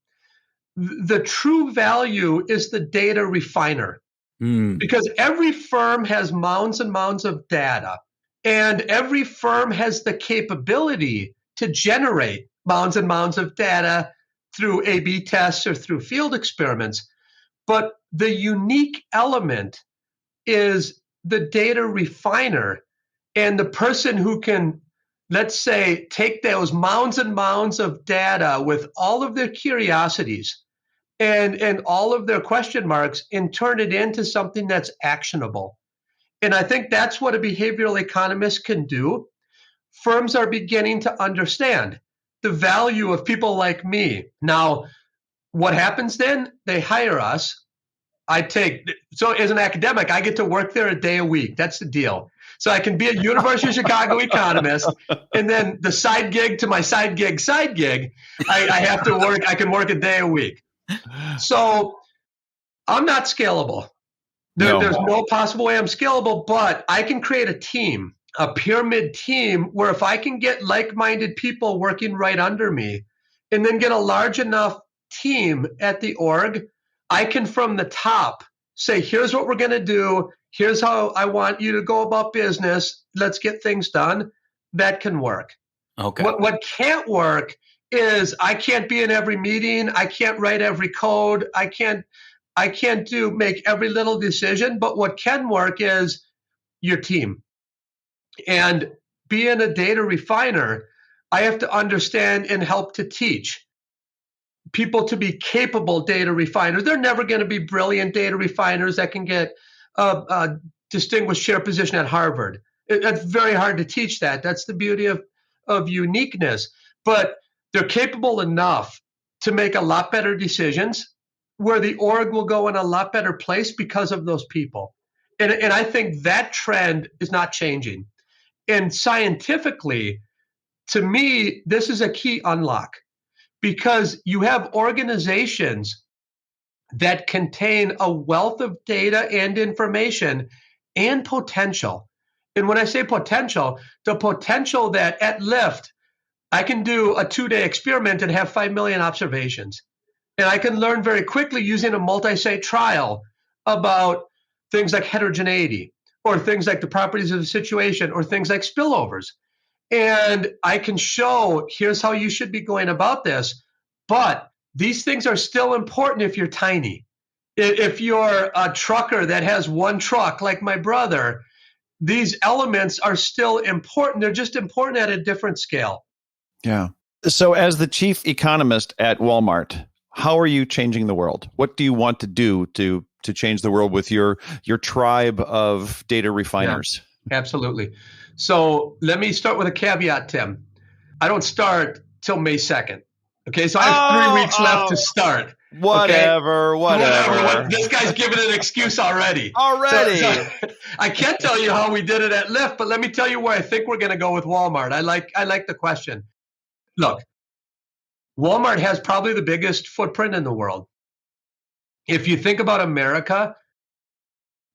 The true value is the data refiner. Because every firm has mounds and mounds of data, and every firm has the capability to generate mounds and mounds of data through A/B tests or through field experiments. But the unique element is the data refiner and the person who can, let's say, take those mounds and mounds of data with all of their curiosities and all of their question marks and turn it into something that's actionable. And I think that's what a behavioral economist can do. Firms are beginning to understand the value of people like me. Now, what happens then? They hire us. So as an academic, I get to work there a day a week. That's the deal. So I can be a University of Chicago economist, and then the side gig to my side gig, I have to work. I can work a day a week. So I'm not scalable. There's no possible way I'm scalable, but I can create a team, a pyramid team, where if I can get like-minded people working right under me and then get a large enough team at the org, I can from the top say, here's what we're going to do. Here's how I want you to go about business. Let's get things done. That can work. Okay. What can't work is I can't be in every meeting. I can't write every code. I can't make every little decision. But what can work is your team. And being a data refiner, I have to understand and help to teach people to be capable data refiners. They're never going to be brilliant data refiners that can get a distinguished chair position at Harvard. It's very hard to teach that. That's the beauty of uniqueness. But they're capable enough to make a lot better decisions where the org will go in a lot better place because of those people. And I think that trend is not changing. And scientifically, to me, this is a key unlock because you have organizations that contain a wealth of data and information and potential. And when I say potential, the potential that at Lyft, I can do a 2-day experiment and have 5 million observations. And I can learn very quickly using a multi-site trial about things like heterogeneity or things like the properties of the situation or things like spillovers. And I can show, here's how you should be going about this. But these things are still important if you're tiny. If you're a trucker that has one truck like my brother, these elements are still important. They're just important at a different scale. Yeah. So as the chief economist at Walmart, how are you changing the world? What do you want to do to change the world with your tribe of data refiners? Yeah, absolutely. So let me start with a caveat, Tim. I don't start till May 2nd. Okay, so I have 3 weeks left to start. Whatever. This guy's giving an excuse already. So I can't tell you how we did it at Lyft, but let me tell you where I think we're going to go with Walmart. I like the question. Look, Walmart has probably the biggest footprint in the world. If you think about America,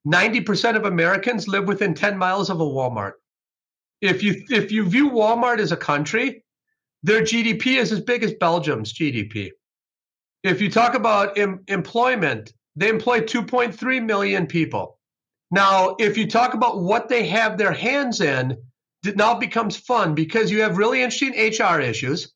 90% of Americans live within 10 miles of a Walmart. If you view Walmart as a country, their GDP is as big as Belgium's GDP. If you talk about employment, they employ 2.3 million people. Now, if you talk about what they have their hands in, it now becomes fun because you have really interesting HR issues.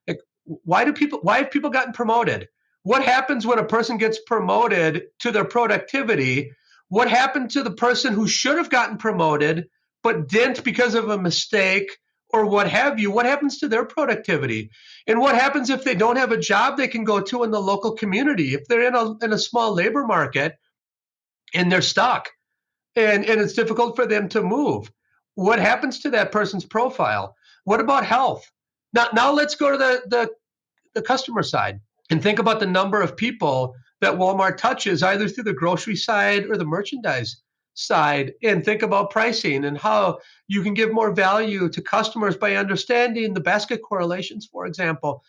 Like, why have people gotten promoted? What happens when a person gets promoted to their productivity? What happened to the person who should have gotten promoted but didn't because of a mistake or what have you? What happens to their productivity? And what happens if they don't have a job they can go to in the local community? If they're in a small labor market and they're stuck and it's difficult for them to move, what happens to that person's profile? What about health? Now let's go to the customer side and think about the number of people that Walmart touches either through the grocery side or the merchandise side, and think about pricing and how you can give more value to customers by understanding the basket correlations, for example.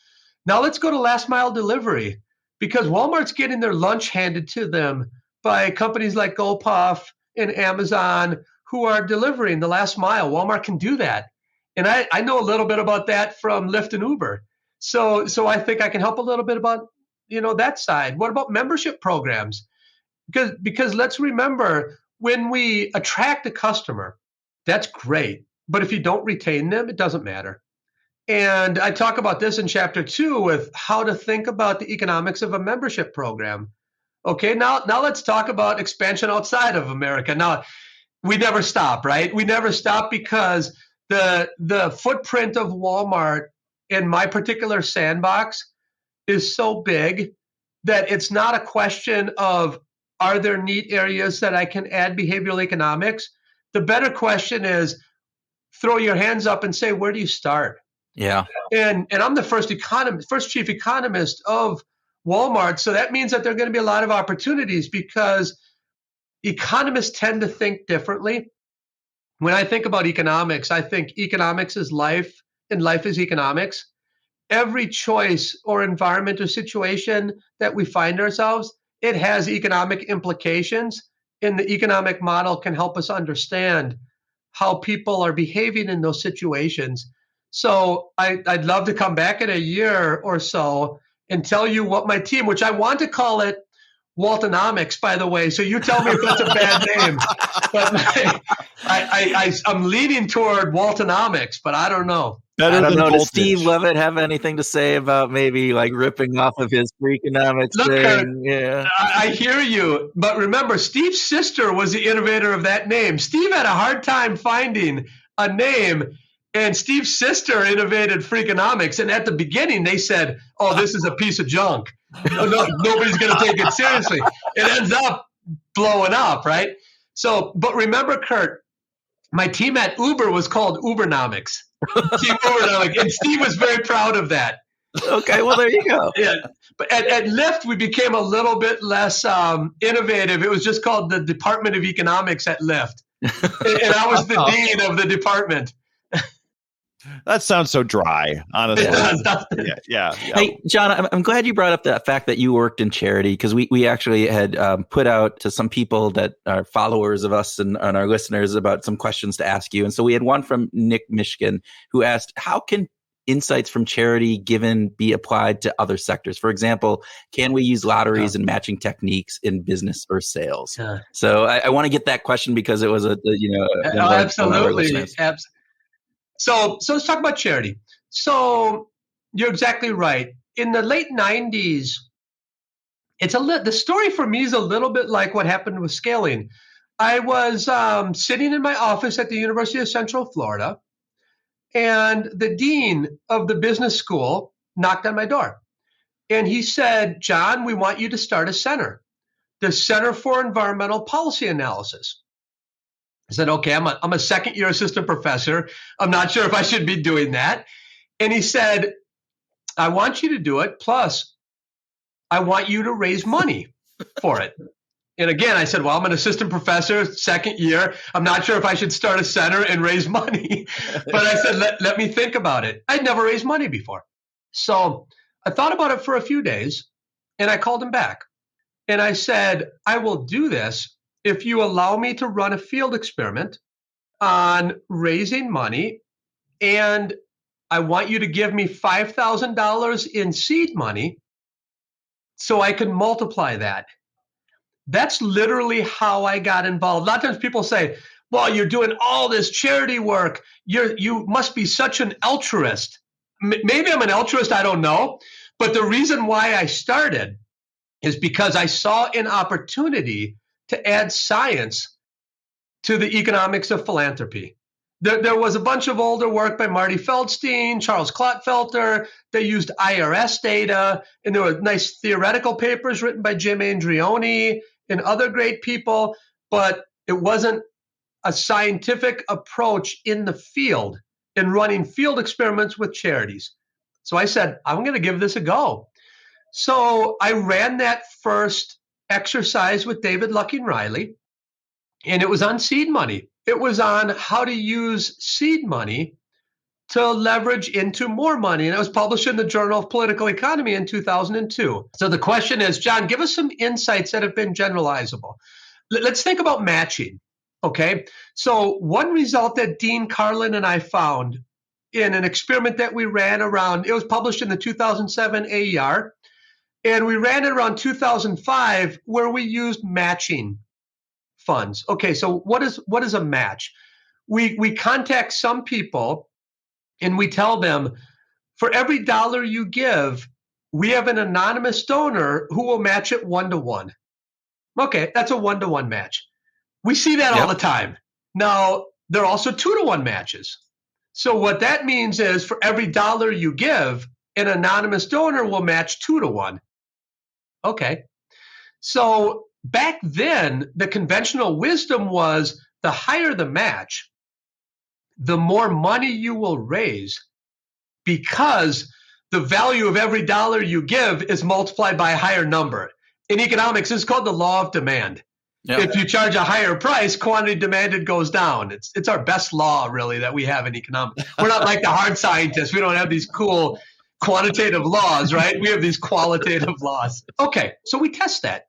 Now let's go to last mile delivery, because Walmart's getting their lunch handed to them by companies like GoPuff and Amazon who are delivering the last mile. Walmart can do that. And I know a little bit about that from Lyft and Uber. So I think I can help a little bit about, that side. What about membership programs? Because let's remember, when we attract a customer, that's great. But if you don't retain them, it doesn't matter. And I talk about this in chapter 2 with how to think about the economics of a membership program. Okay, now let's talk about expansion outside of America. Now, we never stop, right? We never stop because the footprint of Walmart in my particular sandbox is so big that it's not a question of, are there neat areas that I can add behavioral economics? The better question is, throw your hands up and say, where do you start? Yeah. And I'm the first chief economist of Walmart. So that means that there are going to be a lot of opportunities because economists tend to think differently. When I think about economics, I think economics is life and life is economics. Every choice or environment or situation that we find ourselves, it has economic implications, and the economic model can help us understand how people are behaving in those situations. So I'd love to come back in a year or so and tell you what my team, which I want to call it Waltonomics, by the way. So you tell me if that's a bad name. But I'm leaning toward Waltonomics, but I don't know. I don't know. Does Steve Levitt have anything to say about maybe like ripping off of his Freakonomics thing? Yeah, I hear you. But remember, Steve's sister was the innovator of that name. Steve had a hard time finding a name, and Steve's sister innovated Freakonomics. And at the beginning, they said, oh, this is a piece of junk. Nobody's going to take it seriously. It ends up blowing up, right? So, but remember, Kurt, my team at Uber was called Ubernomics. Team Ubernomics, and Steve was very proud of that. Okay, well, there you go. Yeah, but at Lyft, we became a little bit less innovative. It was just called the Department of Economics at Lyft, and I was the dean of the department. That sounds so dry, honestly. Yeah. Hey, John, I'm glad you brought up the fact that you worked in charity, because we actually had put out to some people that are followers of us and our listeners about some questions to ask you. And so we had one from Nick Michigan who asked, how can insights from charity given be applied to other sectors? For example, can we use lotteries and matching techniques in business or sales? So I want to get that question because it was absolutely. So let's talk about charity. So you're exactly right. In the late 90s, the story for me is a little bit like what happened with scaling. I was sitting in my office at the University of Central Florida, and the dean of the business school knocked on my door. And he said, John, we want you to start a center, the Center for Environmental Policy Analysis. I said, okay, I'm a second-year assistant professor. I'm not sure if I should be doing that. And he said, I want you to do it. Plus, I want you to raise money for it. And again, I said, well, I'm an assistant professor, second year. I'm not sure if I should start a center and raise money. But I said, let me think about it. I'd never raised money before. So I thought about it for a few days, and I called him back. And I said, I will do this if you allow me to run a field experiment on raising money, and I want you to give me $5,000 in seed money so I can multiply that. That's literally how I got involved. A lot of times people say, well, you're doing all this charity work. You must be such an altruist. Maybe I'm an altruist, I don't know. But the reason why I started is because I saw an opportunity to add science to the economics of philanthropy. There was a bunch of older work by Marty Feldstein, Charles Clotfelter. They used IRS data, and there were nice theoretical papers written by Jim Andreoni and other great people, but it wasn't a scientific approach in the field in running field experiments with charities. So I said, I'm going to give this a go. So I ran that first exercise with David Lucking Riley, and it was on seed money. It was on how to use seed money to leverage into more money. And it was published in the Journal of Political Economy in 2002. So the question is, John, give us some insights that have been generalizable. Let's think about matching. Okay. So one result that Dean Carlin and I found in an experiment that we ran around, it was published in the 2007 AER, and we ran it around 2005 where we used matching funds. Okay. So what is a match? We contact some people and we tell them, for every dollar you give, we have an anonymous donor who will match it 1-to-1. Okay, that's a 1-to-1 match. We see that all the time. Now, there are also 2-to-1 matches. So what that means is for every dollar you give, an anonymous donor will match 2-to-1. Okay. So back then, the conventional wisdom was the higher the match, the more money you will raise, because the value of every dollar you give is multiplied by a higher number. In economics, it's called the law of demand. Yep. If you charge a higher price, quantity demanded goes down. It's our best law, really, that we have in economics. We're not like the hard scientists. We don't have these cool quantitative laws, right? We have these qualitative laws. Okay, so we test that.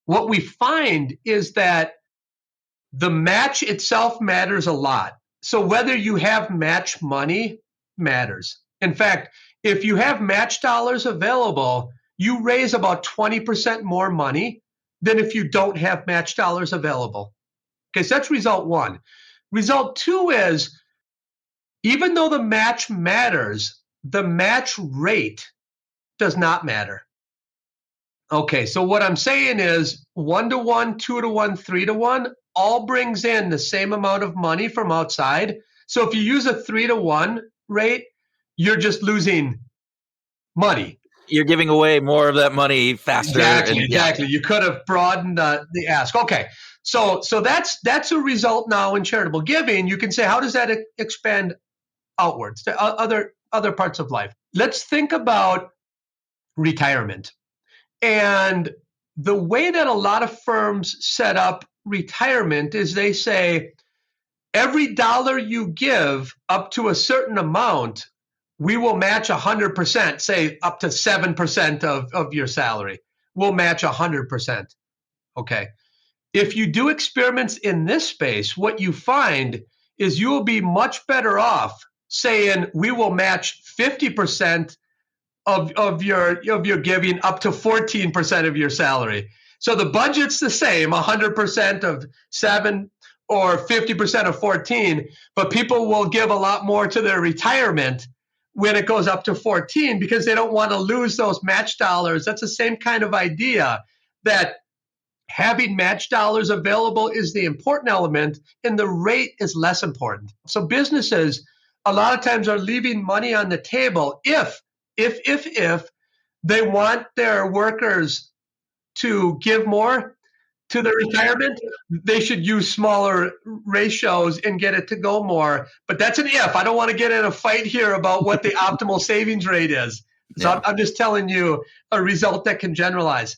What we find is that the match itself matters a lot. So whether you have match money matters. In fact, if you have match dollars available, you raise about 20% more money than if you don't have match dollars available. Okay, so that's result one. Result two is, even though the match matters, the match rate does not matter. Okay, so what I'm saying is 1-to-1, 2-to-1, 3-to-1 all brings in the same amount of money from outside. So if you use a 3-to-1 rate, you're just losing money. You're giving away more of that money faster. Exactly. You could have broadened the ask. Okay, so that's a result now in charitable giving. You can say, how does that expand outwards to other parts of life? Let's think about retirement. And the way that a lot of firms set up retirement is they say, every dollar you give up to a certain amount, we will match 100%, say up to 7% of your salary. We'll match 100%. Okay. If you do experiments in this space, what you find is you will be much better off saying we will match 50% of your giving up to 14% of your salary. So the budget's the same, 100% of 7 or 50% of 14, but people will give a lot more to their retirement when it goes up to 14 because they don't want to lose those match dollars. That's the same kind of idea, that having match dollars available is the important element and the rate is less important. So businesses a lot of times are leaving money on the table if they want their workers to give more to their retirement, they should use smaller ratios and get it to go more. But that's an if. I don't want to get in a fight here about what the optimal savings rate is. So Yeah. I'm just telling you a result that can generalize.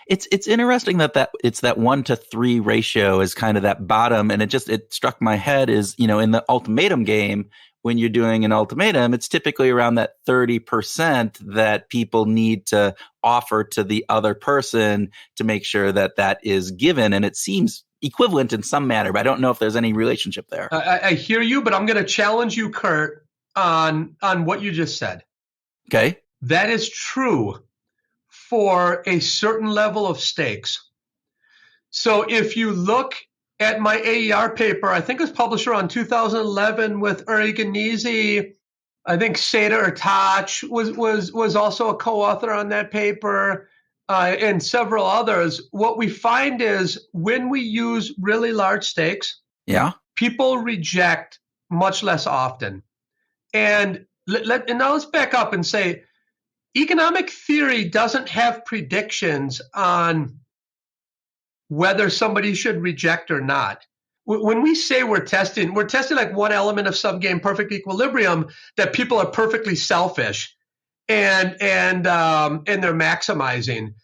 It's interesting that it's that 1-to-3 ratio is kind of that bottom, and it struck my head is, in the ultimatum game, when you're doing an ultimatum, it's typically around that 30% that people need to offer to the other person to make sure that is given, and it seems equivalent in some manner, but I don't know if there's any relationship there. I hear you, but I'm going to challenge you, Kurt, on what you just said. Okay. That is true for a certain level of stakes. So if you look at my AER paper, I think it was published around 2011 with Uri Ganizi. I think Seda Ertach was also a co-author on that paper, and several others. What we find is when we use really large stakes, people reject much less often. And now let's back up and say, economic theory doesn't have predictions on whether somebody should reject or not. When we say we're testing like one element of some-game perfect equilibrium, that people are perfectly selfish and they're maximizing.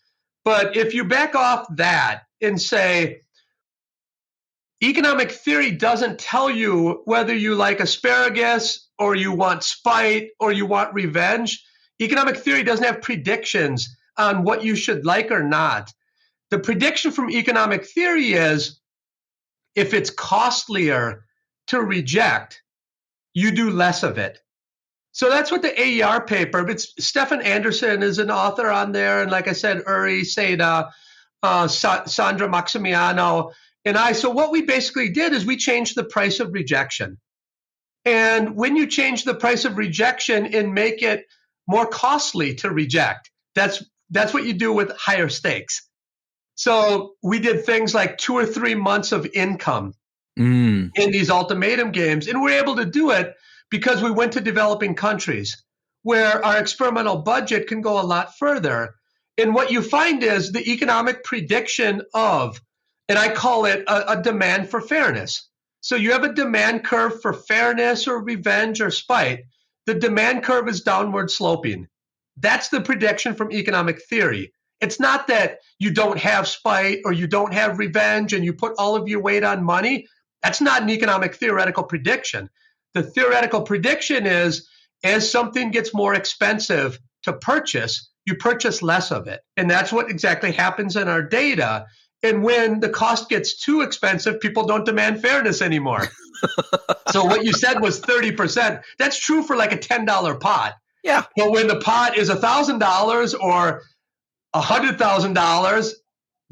But if you back off that and say, economic theory doesn't tell you whether you like asparagus or you want spite or you want revenge. Economic theory doesn't have predictions on what you should like or not. The prediction from economic theory is if it's costlier to reject, you do less of it. So that's what the AER paper, it's Stefan Anderson is an author on there. And like I said, Uri, Seda, Sandra Maximiano, and I. So what we basically did is we changed the price of rejection. And when you change the price of rejection and make it more costly to reject, that's what you do with higher stakes. So we did things like 2 or 3 months of income in these ultimatum games. And we're able to do it because we went to developing countries where our experimental budget can go a lot further. And what you find is the economic prediction of, and I call it a demand for fairness. So you have a demand curve for fairness or revenge or spite. The demand curve is downward sloping. That's the prediction from economic theory. It's not that you don't have spite or you don't have revenge and you put all of your weight on money. That's not an economic theoretical prediction. The theoretical prediction is as something gets more expensive to purchase, you purchase less of it. And that's what exactly happens in our data. And when the cost gets too expensive, people don't demand fairness anymore. So what you said was 30%. That's true for like a $10 pot. Yeah. But when the pot is $1,000 or $100,000,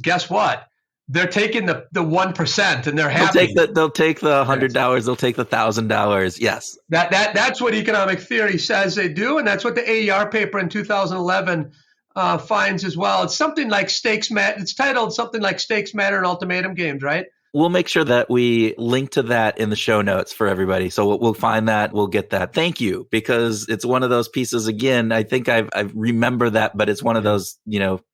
guess what? They're taking the 1% and they're happy. They'll take the $100. They'll take the $1,000. Yes. That's what economic theory says they do, and that's what the AER paper in 2011 finds as well. It's something like stakes matter. It's titled something like Stakes Matter in Ultimatum Games, right? We'll make sure that we link to that in the show notes for everybody. So we'll find that. We'll get that. Thank you, because it's one of those pieces. Again, I think I remember that, but it's one of those,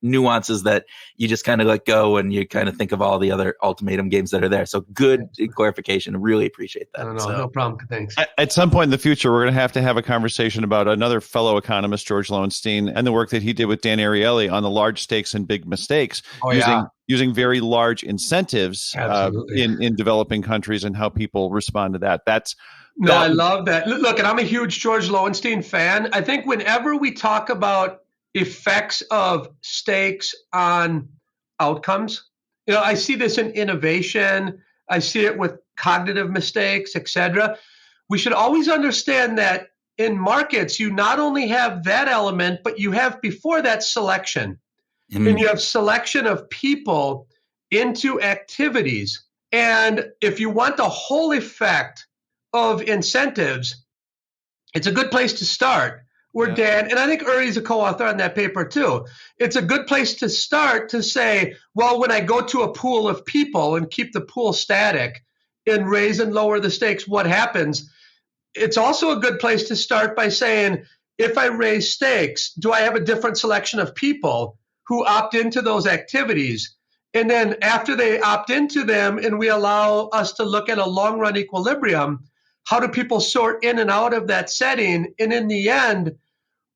nuances that you just kind of let go and you kind of think of all the other ultimatum games that are there. So good clarification. Really appreciate that. No problem. Thanks. At some point in the future, we're going to have a conversation about another fellow economist, George Lowenstein, and the work that he did with Dan Ariely on the large stakes and big mistakes using very large incentives in developing countries and how people respond to that. I love that. Look, and I'm a huge George Lowenstein fan. I think whenever we talk about effects of stakes on outcomes, I see this in innovation. I see it with cognitive mistakes, etc. We should always understand that in markets, you not only have that element, but you have before that selection. And you have selection of people into activities. And if you want the whole effect of incentives, it's a good place to start. Dan, and I think Uri's a co-author on that paper too. It's a good place to start to say, well, when I go to a pool of people and keep the pool static and raise and lower the stakes, what happens? It's also a good place to start by saying, if I raise stakes, do I have a different selection of people who opt into those activities? And then after they opt into them and we allow us to look at a long run equilibrium, how do people sort in and out of that setting? And in the end,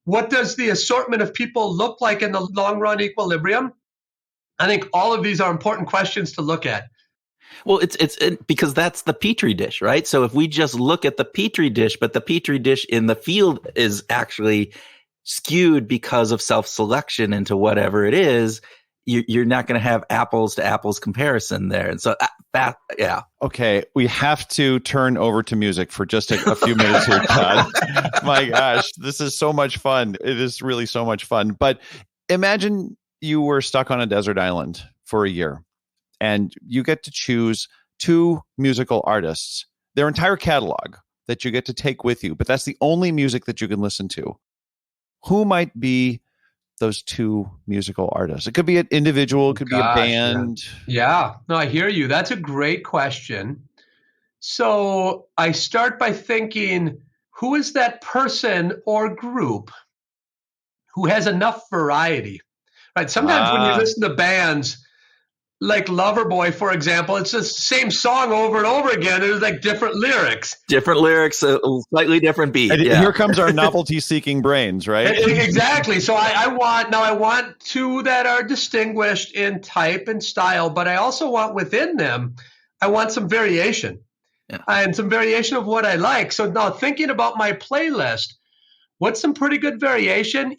What does the assortment of people look like in the long run equilibrium? I think all of these are important questions to look at. Well, it's because that's the petri dish, right? So if we just look at the petri dish, but the petri dish in the field is actually skewed because of self-selection into whatever it is, you're not going to have apples to apples comparison there. And so yeah. Okay, we have to turn over to music for just a few minutes here, Todd. My gosh, this is so much fun. It is really so much fun. But imagine you were stuck on a desert island for a year, and you get to choose 2 musical artists, their entire catalog that you get to take with you, but that's the only music that you can listen to. Who might be those 2 musical artists? It could be an individual, it could be a band. Yeah, no, I hear you. That's a great question. So I start by thinking, who is that person or group who has enough variety? Right. Sometimes when you listen to bands like Loverboy, for example, it's the same song over and over again. There's like different lyrics. Different lyrics, a slightly different beat. And here comes our novelty-seeking brains, right? Exactly. So I want 2 that are distinguished in type and style, but I also want within them, I want some variation. Yeah. And some variation of what I like. So now thinking about my playlist, what's some pretty good variation,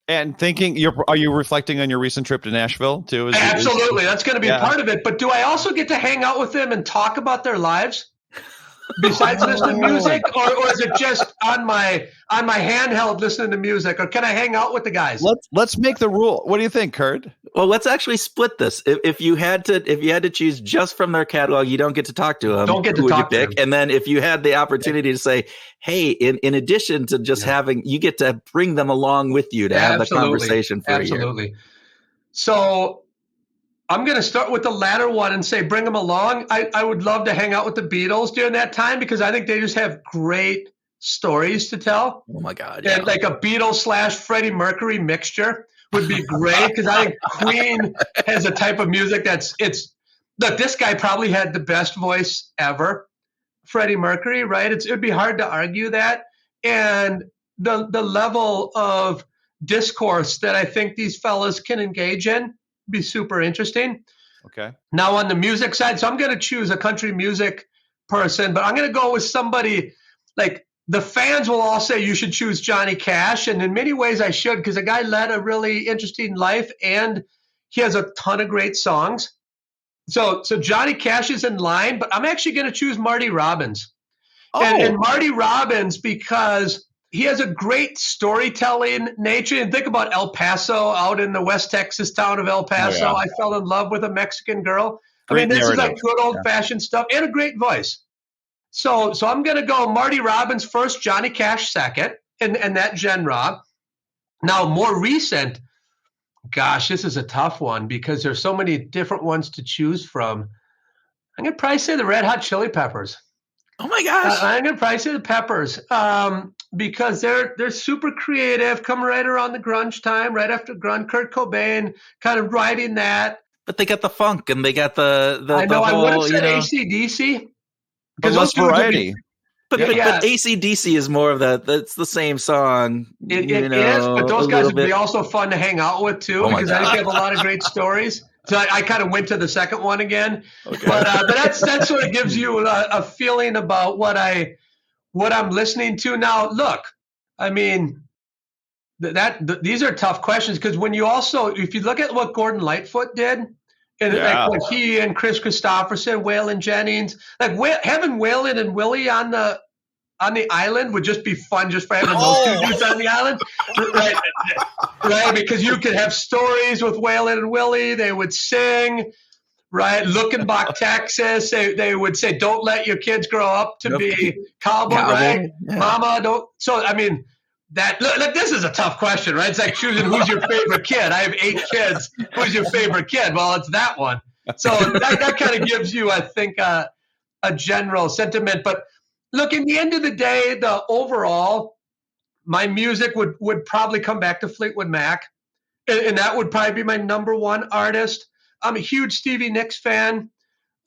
And thinking, are you reflecting on your recent trip to Nashville too? Absolutely. That's going to be a part of it. But do I also get to hang out with them and talk about their lives besides listening to music? Or is it just on my handheld listening to music? Or can I hang out with the guys? Let's make the rule. What do you think, Kurt? Well, let's actually split this. If you had to choose just from their catalog, you don't get to talk to them. Don't get to talk to them. And then if you had the opportunity to say, hey, in addition to just having, you get to bring them along with you to have the conversation for a year. Absolutely. So I'm going to start with the latter one and say, bring them along. I would love to hang out with the Beatles during that time because I think they just have great stories to tell. Oh my God. Yeah. And like a Beatles / Freddie Mercury mixture would be great because I think Queen has a type of music look, this guy probably had the best voice ever, Freddie Mercury, right? It would be hard to argue that. And the level of discourse that I think these fellas can engage in be super interesting. Okay. Now on the music side, so I'm going to choose a country music person, but I'm going to go with somebody like the fans will all say you should choose Johnny Cash. And in many ways I should, because the guy led a really interesting life and he has a ton of great songs. So Johnny Cash is in line, but I'm actually going to choose Marty Robbins. Oh. And Marty Robbins, because he has a great storytelling nature. And think about El Paso, out in the West Texas town of El Paso. Oh, yeah. I fell in love with a Mexican girl. Great this narrative. Is like good old-fashioned stuff and a great voice. So I'm going to go Marty Robbins first, Johnny Cash second, and that genre. Now, more recent, gosh, this is a tough one because there's so many different ones to choose from. I'm going to probably say the Red Hot Chili Peppers. Oh, my gosh. I'm going to probably say the Peppers because they're super creative, come right around the grunge time, right after grunge. Kurt Cobain kind of riding that. But they got the funk and they got the I know, the whole, I would have said AC/DC. Because less variety. But AC/DC is more of that's the same song. It is, but those guys would be also fun to hang out with too, because I think they have a lot of great stories. So I kind of went to the second one again, okay. But that sort of gives you a feeling about what I'm listening to now. Look, I mean, these are tough questions because when you also, if you look at what Gordon Lightfoot did. And like he and Chris Christopherson, Waylon Jennings, like having Waylon and Willie on the island would just be fun, just for having those two dudes on the island, right? Because you could have stories with Waylon and Willie. They would sing, right? Luckenbach, Texas. They would say, "Don't let your kids grow up to be cowboy, right? Yeah. Mama, don't." So I mean. Look, this is a tough question, right? It's like choosing who's your favorite kid. I have 8 kids. Who's your favorite kid? Well, it's that one. So that kind of gives you, I think, a general sentiment. But look, in the end of the day, the overall, my music would probably come back to Fleetwood Mac, and that would probably be my number one artist. I'm a huge Stevie Nicks fan.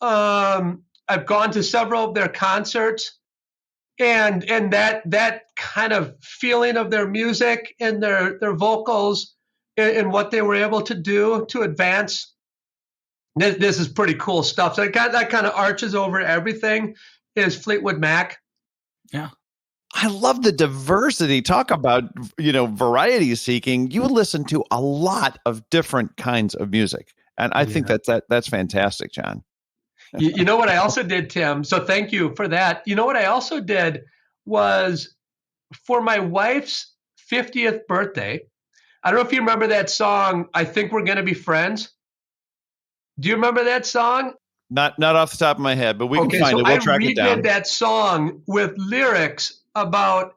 I've gone to several of their concerts. and that kind of feeling of their music and their vocals and what they were able to do to advance. This is pretty cool stuff. So that kind of arches over everything is Fleetwood Mac. Yeah. I love the diversity. Talk about, variety seeking. You listen to a lot of different kinds of music. And I think that's fantastic, John. You know what I also did, Tim? So thank you for that. You know what I also did was for my wife's 50th birthday. I don't know if you remember that song, I Think We're Gonna Be Friends. Do you remember that song? Not off the top of my head, but we can find it. We'll track it down. I redid that song with lyrics about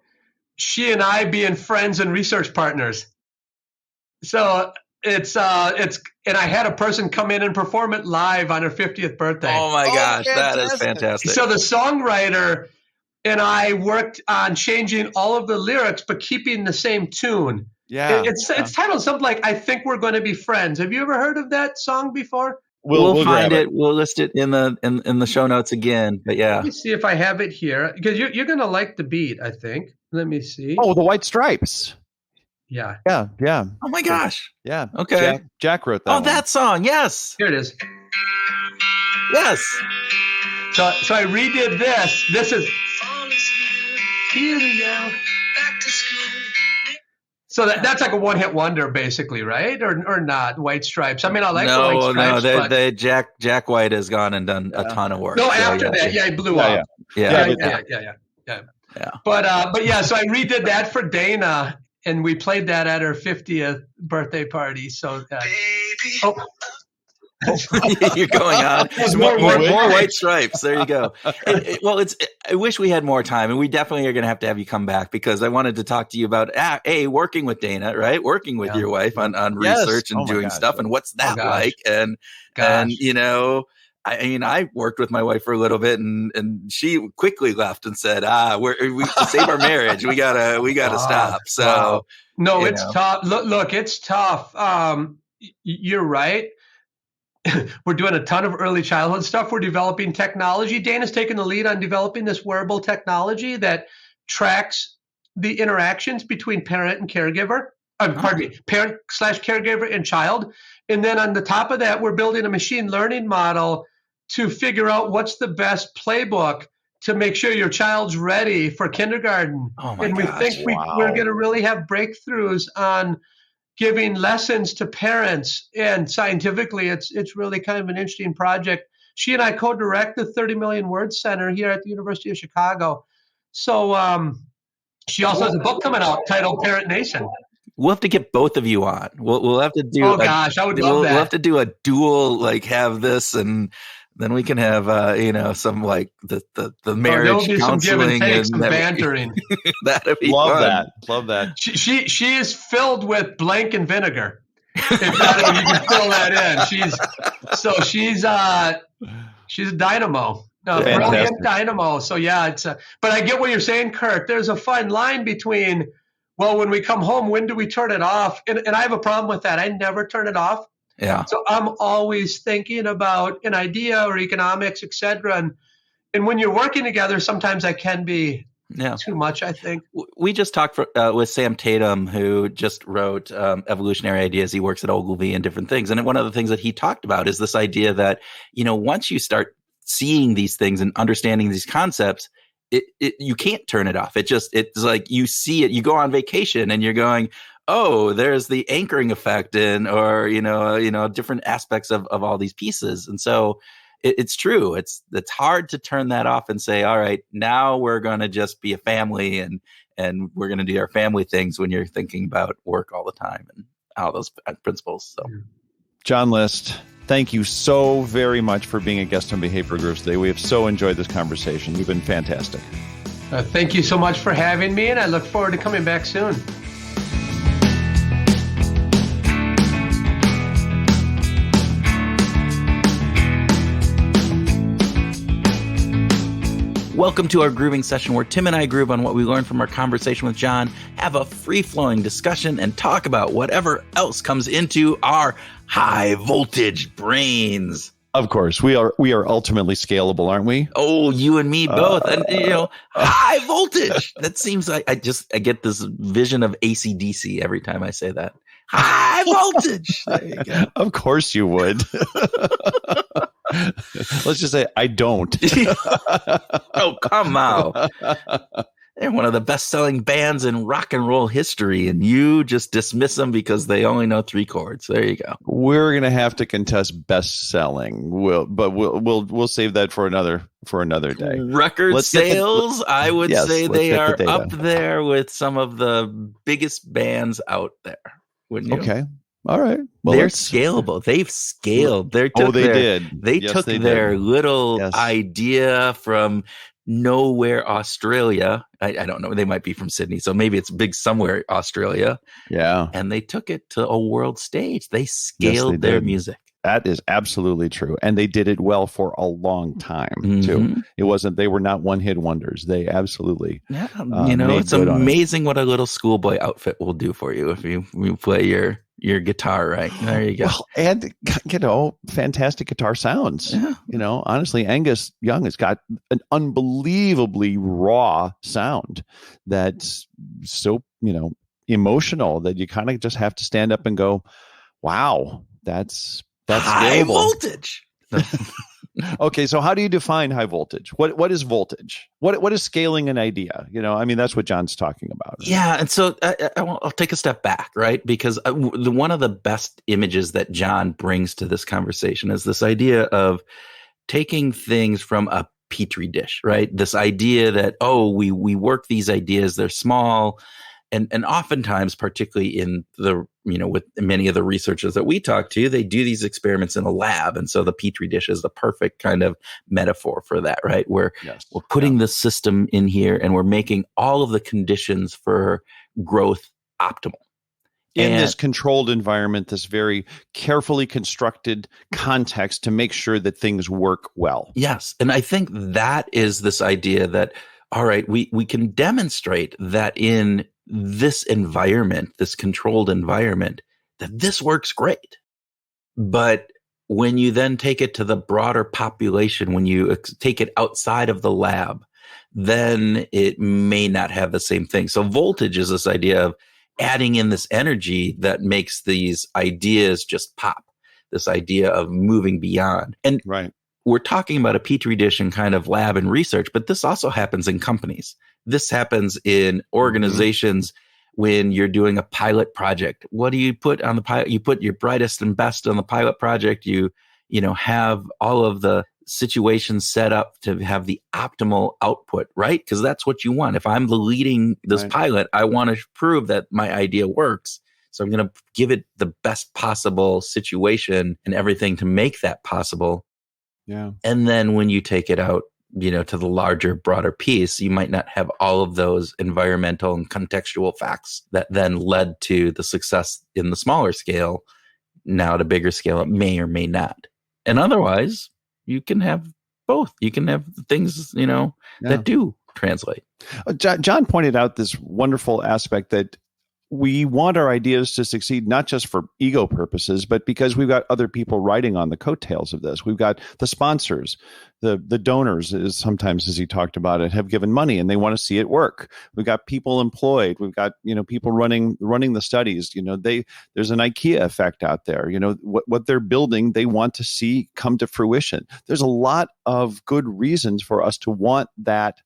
she and I being friends and research partners. So it's and I had a person come in and perform it live on her 50th birthday. Oh my gosh, that is fantastic. So the songwriter and I worked on changing all of the lyrics but keeping the same tune. Yeah. It's titled something like I Think We're Going to Be Friends. Have you ever heard of that song before? We'll find it. We'll list it in the show notes again. But yeah. Let me see if I have it here because you're going to like the beat, I think. Let me see. Oh, the White Stripes. Yeah. Yeah. Oh my gosh. Yeah. Okay. Jack wrote that. Oh, that song. Yes. Here it is. Yes. So I redid this. This is here to go. Back to school. So that's like a one-hit wonder, basically, right? Or not? White Stripes. I mean, I like the White Stripes. No, Jack White has gone and done a ton of work. No, after that, he blew up. Yeah. But yeah, so I redid that for Dana, and we played that at her 50th birthday party. So, you're going on. More White Stripes. There you go. I wish we had more time, and we definitely are going to have you come back because I wanted to talk to you about working with Dana, right? Working with your wife on research and doing stuff, and what's that like? And I worked with my wife for a little bit, and she quickly left and said, we to save our marriage, we gotta stop. So no, it's tough. Look, it's tough. You're right. We're doing a ton of early childhood stuff. We're developing technology. Dana's taken the lead on developing this wearable technology that tracks the interactions between parent and caregiver. Parent/caregiver and child. And then on the top of that, we're building a machine learning model to figure out what's the best playbook to make sure your child's ready for kindergarten. Oh my and we gosh, think we're going to really have breakthroughs on giving lessons to parents, and scientifically, it's really kind of an interesting project. She and I co-direct the 30 Million Word Center here at the University of Chicago. So she also has a book coming out titled Parent Nation. We'll have to get both of you on. We'll have to do. Oh gosh, I would love that. We'll have to do a dual, have this, and then we can have some the marriage there'll be counseling some give and take, some bantering. That'd be love fun. Love that. She is filled with blank and vinegar. If that, you can fill that in. She's a dynamo. Brilliant dynamo. So yeah, but I get what you're saying, Kurt. There's a fine line between, well, when we come home, when do we turn it off? And I have a problem with that. I never turn it off. Yeah. So I'm always thinking about an idea or economics, et cetera. And when you're working together, sometimes that can be too much, I think. We just talked with Sam Tatum, who just wrote Evolutionary Ideas. He works at Ogilvy and different things. And one of the things that he talked about is this idea that, once you start seeing these things and understanding these concepts, you can't turn it off. It's like you see it, you go on vacation and you're going, oh, there's the anchoring effect or different aspects of all these pieces. And so it's true. It's hard to turn that off and say, all right, now we're going to just be a family and we're going to do our family things when you're thinking about work all the time and all those principles. So, John List, thank you so very much for being a guest on Behavior Grooves today. We have so enjoyed this conversation. You've been fantastic. Thank you so much for having me, and I look forward to coming back soon. Welcome to our grooving session where Tim and I groove on what we learned from our conversation with John, have a free-flowing discussion, and talk about whatever else comes into our high-voltage brains. Of course, we are ultimately scalable, aren't we? Oh, you and me both. And, high voltage. That seems like I get this vision of AC/DC every time I say that. High voltage. There you go. Of course you would. Let's just say I don't. Oh, come on. They're one of the best-selling bands in rock and roll history, and you just dismiss them because they only know 3 chords. There you go. We're gonna have to contest best-selling. We'll save that for another day. Record sales, I would say they are up there with some of the biggest bands out there. Wouldn't you? Okay. All right. Well, they're scalable. They've scaled. They took their little idea from nowhere, Australia. I don't know. They might be from Sydney, so maybe it's big somewhere, Australia. Yeah. And they took it to a world stage. They scaled their music. That is absolutely true. And they did it well for a long time, too. They were not one-hit wonders. They absolutely. Yeah. It's amazing what a little schoolboy outfit will do for you if you play your guitar right. There you go. Well, and, fantastic guitar sounds. Yeah. Honestly, Angus Young has got an unbelievably raw sound that's so, emotional that you kind of just have to stand up and go, wow, that's high voltage. Okay, so how do you define high voltage? What is voltage? What is scaling an idea? That's what John's talking about. Right? Yeah, and so I'll take a step back, right? Because one of the best images that John brings to this conversation is this idea of taking things from a petri dish, right? This idea that we work these ideas, they're small. And oftentimes, particularly in with many of the researchers that we talk to, they do these experiments in a lab. And so the petri dish is the perfect kind of metaphor for that, right? Where we're putting the system in here and we're making all of the conditions for growth optimal. In this controlled environment, this very carefully constructed context to make sure that things work well. Yes. And I think that is this idea that, all right, we can demonstrate that in this environment, this controlled environment, that this works great. But when you then take it to the broader population, when you take it outside of the lab, then it may not have the same thing. So voltage is this idea of adding in this energy that makes these ideas just pop, this idea of moving beyond. And we're talking about a petri dish and kind of lab and research, but this also happens in companies. This happens in organizations when you're doing a pilot project. What do you put on the pilot? You put your brightest and best on the pilot project. You have all of the situations set up to have the optimal output, right? Because that's what you want. If I'm leading this pilot, I want to prove that my idea works. So I'm going to give it the best possible situation and everything to make that possible. Yeah. And then when you take it out, to the larger, broader piece, you might not have all of those environmental and contextual facts that then led to the success in the smaller scale. Now at a bigger scale, it may or may not. And otherwise, you can have both. You can have things, that do translate. John pointed out this wonderful aspect that we want our ideas to succeed, not just for ego purposes, but because we've got other people riding on the coattails of this. We've got the sponsors, the donors, as he talked about it, have given money and they want to see it work. We've got people employed. We've got, people running the studies. There's an IKEA effect out there. What they're building, they want to see come to fruition. There's a lot of good reasons for us to want that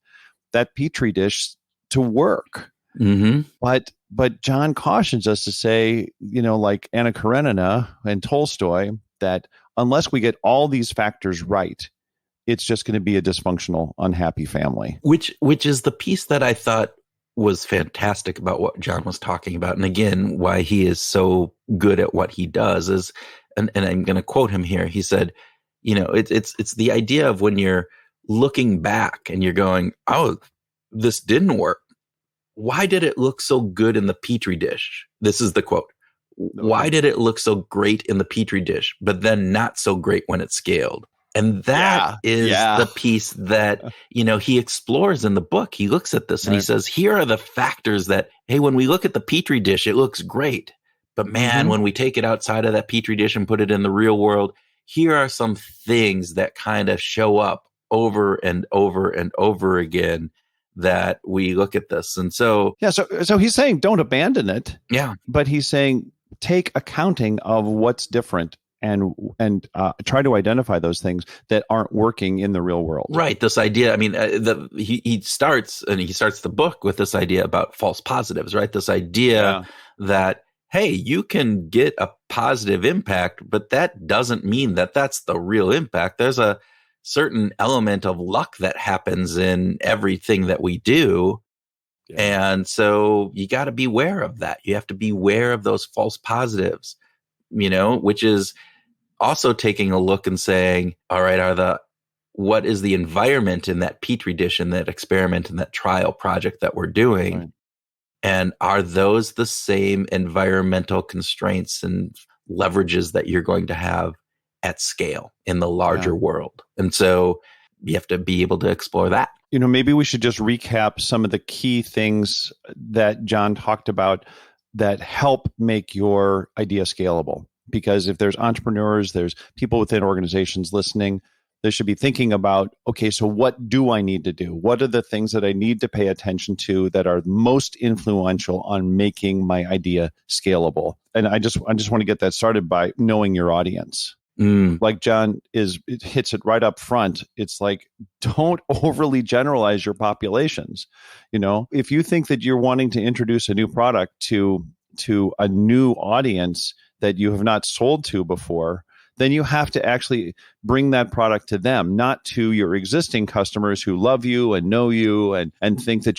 petri dish to work. Mm-hmm. But John cautions us to say, like Anna Karenina and Tolstoy, that unless we get all these factors right, it's just going to be a dysfunctional, unhappy family. Which is the piece that I thought was fantastic about what John was talking about. And again, why he is so good at what he does is, and I'm going to quote him here. He said, it's the idea of when you're looking back and you're going, oh, this didn't work. Why did it look so good in the petri dish? This is the quote. Why did it look so great in the petri dish, but then not so great when it scaled? And that is the piece that, he explores in the book. He looks at this and he says, here are the factors that, hey, when we look at the petri dish, it looks great. But man, when we take it outside of that petri dish and put it in the real world, here are some things that kind of show up over and over and over again that we look at this. And so, so he's saying don't abandon it. Yeah. But he's saying take accounting of what's different and try to identify those things that aren't working in the real world. Right. This idea, I mean, he starts the book with this idea about false positives, right? This idea that, hey, you can get a positive impact, but that doesn't mean that that's the real impact. There's a certain element of luck that happens in everything that we do. Yeah. And so you got to be aware of that. You have to be aware of those false positives, which is also taking a look and saying, all right, what is the environment in that petri dish, in that experiment, in that trial project that we're doing? Right. And are those the same environmental constraints and leverages that you're going to have at scale in the larger world? And so you have to be able to explore that. Maybe we should just recap some of the key things that John talked about that help make your idea scalable. Because if there's entrepreneurs, there's people within organizations listening, they should be thinking about, okay, so what do I need to do? What are the things that I need to pay attention to that are most influential on making my idea scalable? And I just want to get that started by knowing your audience. Like John it hits it right up front. It's like, don't overly generalize your populations. If you think that you're wanting to introduce a new product to a new audience that you have not sold to before, then you have to actually bring that product to them, not to your existing customers who love you and know you and think that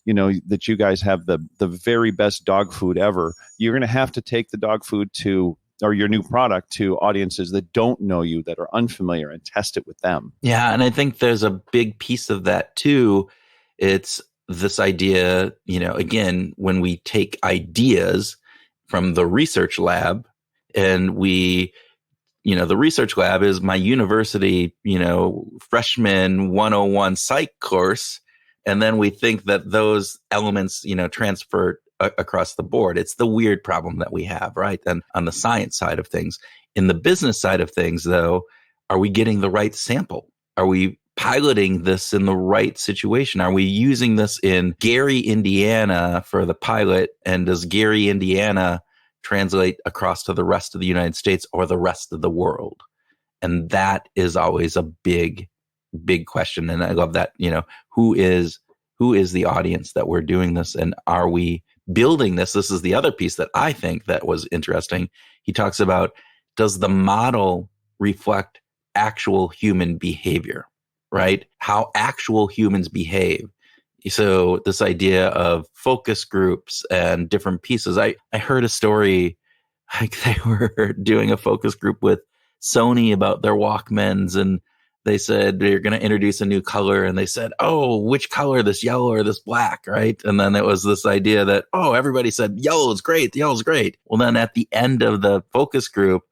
that you guys have the very best dog food ever. You're going to have to take the dog food or your new product to audiences that don't know you, that are unfamiliar, and test it with them. Yeah. And I think there's a big piece of that too. It's this idea, again, when we take ideas from the research lab and the research lab is my university, freshman 101 psych course. And then we think that those elements, transfer across the board. It's the weird problem that we have, right? And on the science side of things. In the business side of things, though, are we getting the right sample? Are we piloting this in the right situation? Are we using this in Gary, Indiana for the pilot? And does Gary, Indiana translate across to the rest of the United States or the rest of the world? And that is always a big, big question. And I love that, who is the audience that we're doing this? And are we building this? This is the other piece that I think that was interesting. He talks about, does the model reflect actual human behavior, right? How actual humans behave. So this idea of focus groups and different pieces. I heard a story, like they were doing a focus group with Sony about their Walkmans, and they said they're going to introduce a new color, and they said, oh, which color, this yellow or this black, right? And then it was this idea that, oh, everybody said yellow is great, yellow's great. Well, then at the end of the focus group,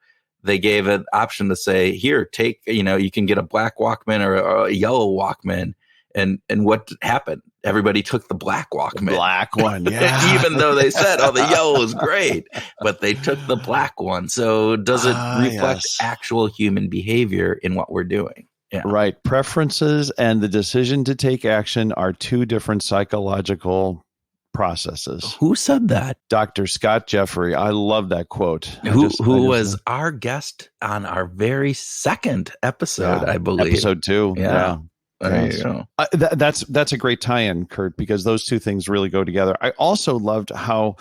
they gave an option to say, here, take, you can get a black Walkman or a yellow Walkman. And what happened? Everybody took the black Walkman. The black one, yeah. Even though they said, oh, the yellow is great, but they took the black one. So does it reflect actual human behavior in what we're doing? Yeah. Right. Preferences and the decision to take action are two different psychological processes. Who said that? Dr. Scott Jeffrey. I love that quote. Who was our guest on our very second episode, I believe. Episode 2. Yeah. There you go. That's a great tie-in, Kurt, because those two things really go together. I also loved how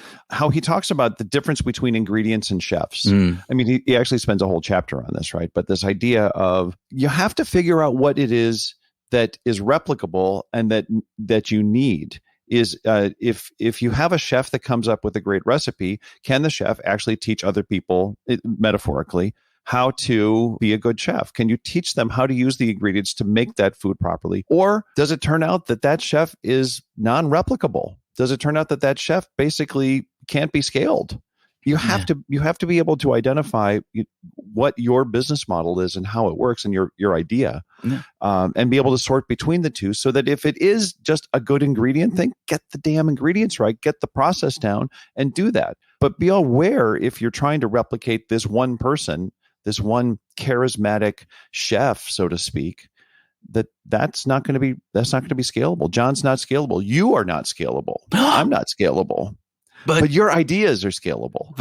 he talks about the difference between ingredients and chefs. I mean, he actually spends a whole chapter on this, right? But this idea of you have to figure out what it is that is replicable and that you need. Is if you have a chef that comes up with a great recipe, can the chef actually teach other people, metaphorically, how to be a good chef? Can you teach them how to use the ingredients to make that food properly? Or does it turn out that chef is non-replicable? Does it turn out that chef basically can't be scaled? You have to be able to identify what your business model is and how it works and your idea, and be able to sort between the two, so that if it is just a good ingredient thing, get the damn ingredients right, get the process down, and do that. But be aware, if you're trying to replicate this one person, this one charismatic chef, so to speak, that's not going to be scalable. John's not scalable. You are not scalable. I'm not scalable. But your ideas are scalable.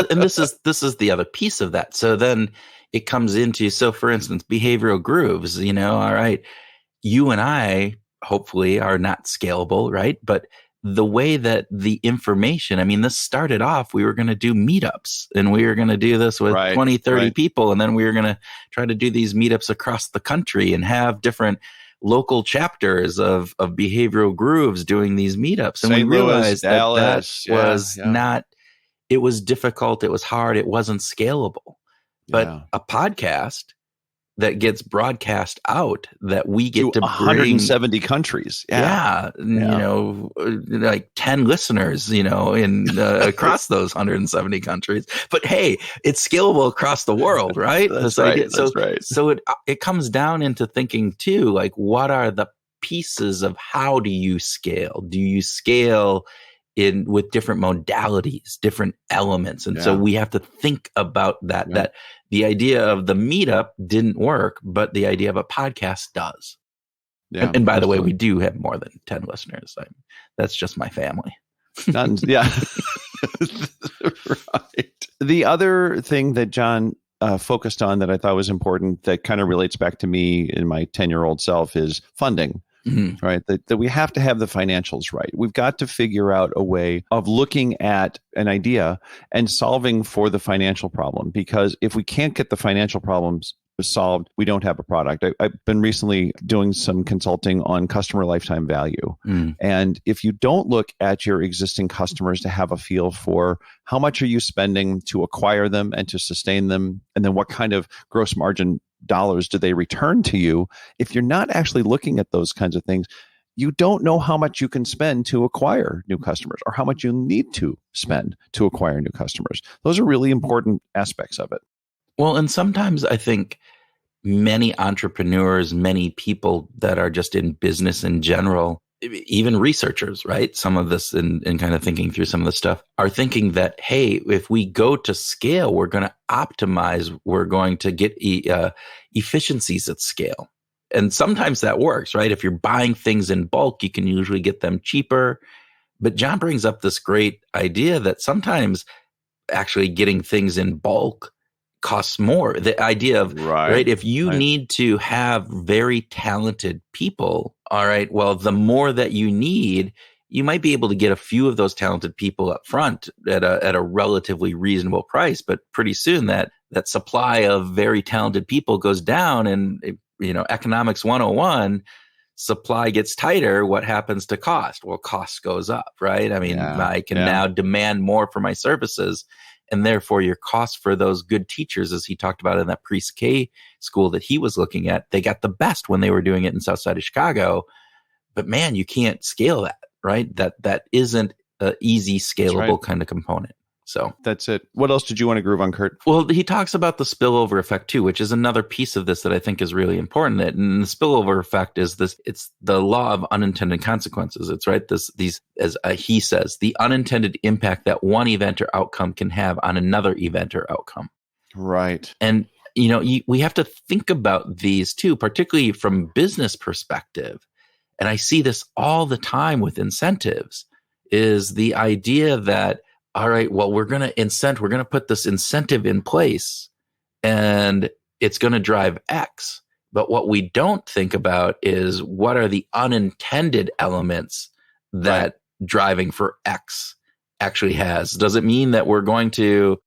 And this is the other piece of that. So then it comes into, so for instance, behavioral grooves, all right, you and I hopefully are not scalable, right? But the way that the information, I mean, this started off, we were going to do meetups and we were going to do this with 20, 30 people. And then we were going to try to do these meetups across the country and have different local chapters of behavioral grooves doing these meetups. And we realized that was not, it was difficult. It was hard. It wasn't scalable. But a podcast that gets broadcast out, that we get to 170 countries. Like 10 listeners, in across those 170 countries. But hey, it's scalable across the world, right? That's right. So it comes down into thinking too, like, what are the pieces of how do you scale? Do you scale with different modalities, different elements? And so we have to think about that, that the idea of the meetup didn't work, but the idea of a podcast does. Yeah, and by the way, we do have more than 10 listeners. That's just my family. Right. The other thing that John focused on that I thought was important, that kind of relates back to me in my 10-year-old self, is funding. Mm-hmm. Right. That we have to have the financials right. We've got to figure out a way of looking at an idea and solving for the financial problem, because if we can't get the financial problems solved, we don't have a product. I've been recently doing some consulting on customer lifetime value. And if you don't look at your existing customers to have a feel for how much are you spending to acquire them and to sustain them, and then what kind of gross margin dollars do they return to you, if you're not actually looking at those kinds of things, you don't know how much you can spend to acquire new customers or how much you need to spend to acquire new customers. Those are really important aspects of it. Well, and sometimes I think many entrepreneurs, many people that are just in business in general, even researchers, right? Some of this in kind of thinking through some of the stuff, are thinking that, hey, if we go to scale, we're going to optimize, we're going to get efficiencies at scale. And sometimes that works, right? If you're buying things in bulk, you can usually get them cheaper. But John brings up this great idea that sometimes actually getting things in bulk costs more. The idea of, right, if you need to have very talented people, all right, well, the more that you need, you might be able to get a few of those talented people up front at a relatively reasonable price. But pretty soon that supply of very talented people goes down, and, economics 101, supply gets tighter. What happens to cost? Well, cost goes up, right? I mean, I can now demand more for my services. And therefore, your cost for those good teachers, as he talked about in that pre-K school that he was looking at, they got the best when they were doing it in South Side of Chicago. But man, you can't scale that, right? That isn't an easy scalable kind of component. So that's it. What else did you want to groove on, Kurt? Well, he talks about the spillover effect too, which is another piece of this that I think is really important. And the spillover effect is this: it's the law of unintended consequences. It's right. He says, the unintended impact that one event or outcome can have on another event or outcome. Right. And we have to think about these too, particularly from business perspective. And I see this all the time with incentives, is the idea that, all right, well, we're going to put this incentive in place and it's going to drive X. But what we don't think about is what are the unintended elements that driving for X actually has. Does it mean that we're going to,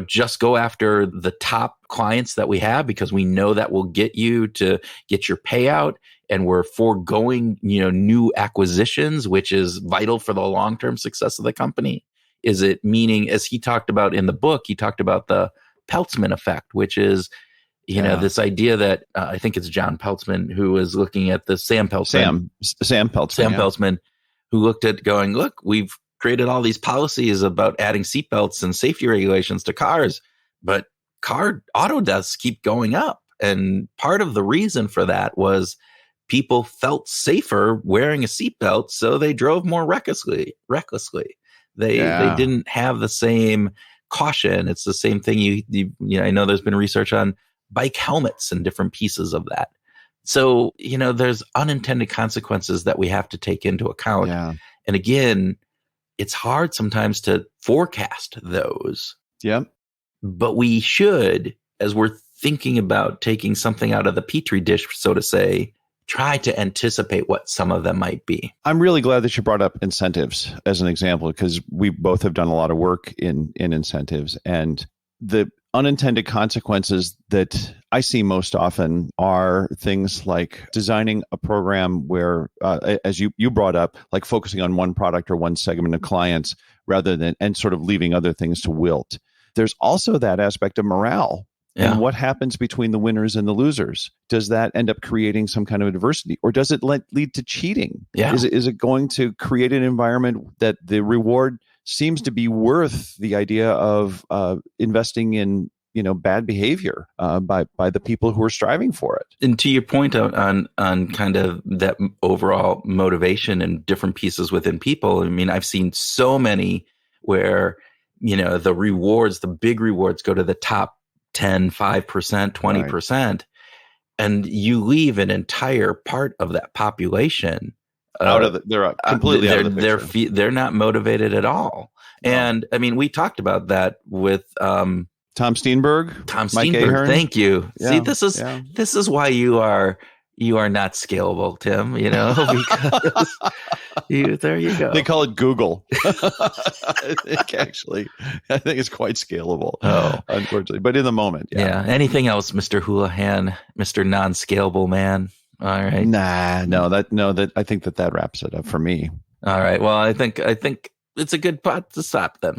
just go after the top clients that we have because we know that will get you to get your payout, and we're foregoing, new acquisitions, which is vital for the long-term success of the company? Is it meaning, as he talked about in the book, he talked about the Peltzman effect, which is, this idea that I think it's John Peltzman who was looking at the Sam Peltzman, who looked at going, look, we've created all these policies about adding seatbelts and safety regulations to cars, but auto deaths keep going up. And part of the reason for that was people felt safer wearing a seatbelt, so they drove more recklessly. They didn't have the same caution. It's the same thing. You know, I know there's been research on bike helmets and different pieces of that. So, you know, there's unintended consequences that we have to take into account. Yeah. And again, it's hard sometimes to forecast those. Yeah. But we should, as we're thinking about taking something out of the petri dish, so to say, try to anticipate what some of them might be. I'm really glad that you brought up incentives as an example, because we both have done a lot of work in incentives, and the unintended consequences that I see most often are things like designing a program where, as you brought up, like focusing on one product or one segment of clients rather than, and sort of leaving other things to wilt. There's also that aspect of morale. Yeah. And what happens between the winners and the losers? Does that end up creating some kind of adversity, or does it lead to cheating? Yeah. Is it going to create an environment that the reward seems to be worth the idea of investing in, you know, bad behavior by the people who are striving for it? And to your point on kind of that overall motivation and different pieces within people, I mean, I've seen so many where, you know, the rewards, the big rewards go to the top 10, 5%, 20%, right. And you leave an entire part of that population out of they're completely out of the picture. They're not motivated at all. No. And I mean, we talked about that with Tom Steenberg. Mike Ahern. Thank you. Yeah, See, this is why you are not scalable, Tim, you know, because there you go. They call it Google. I think it's quite scalable, unfortunately, but in the moment. Yeah. Anything else, Mr. Houlihan, Mr. Non-scalable man? All right. I think that wraps it up for me. All right. Well, I think it's a good spot to stop then.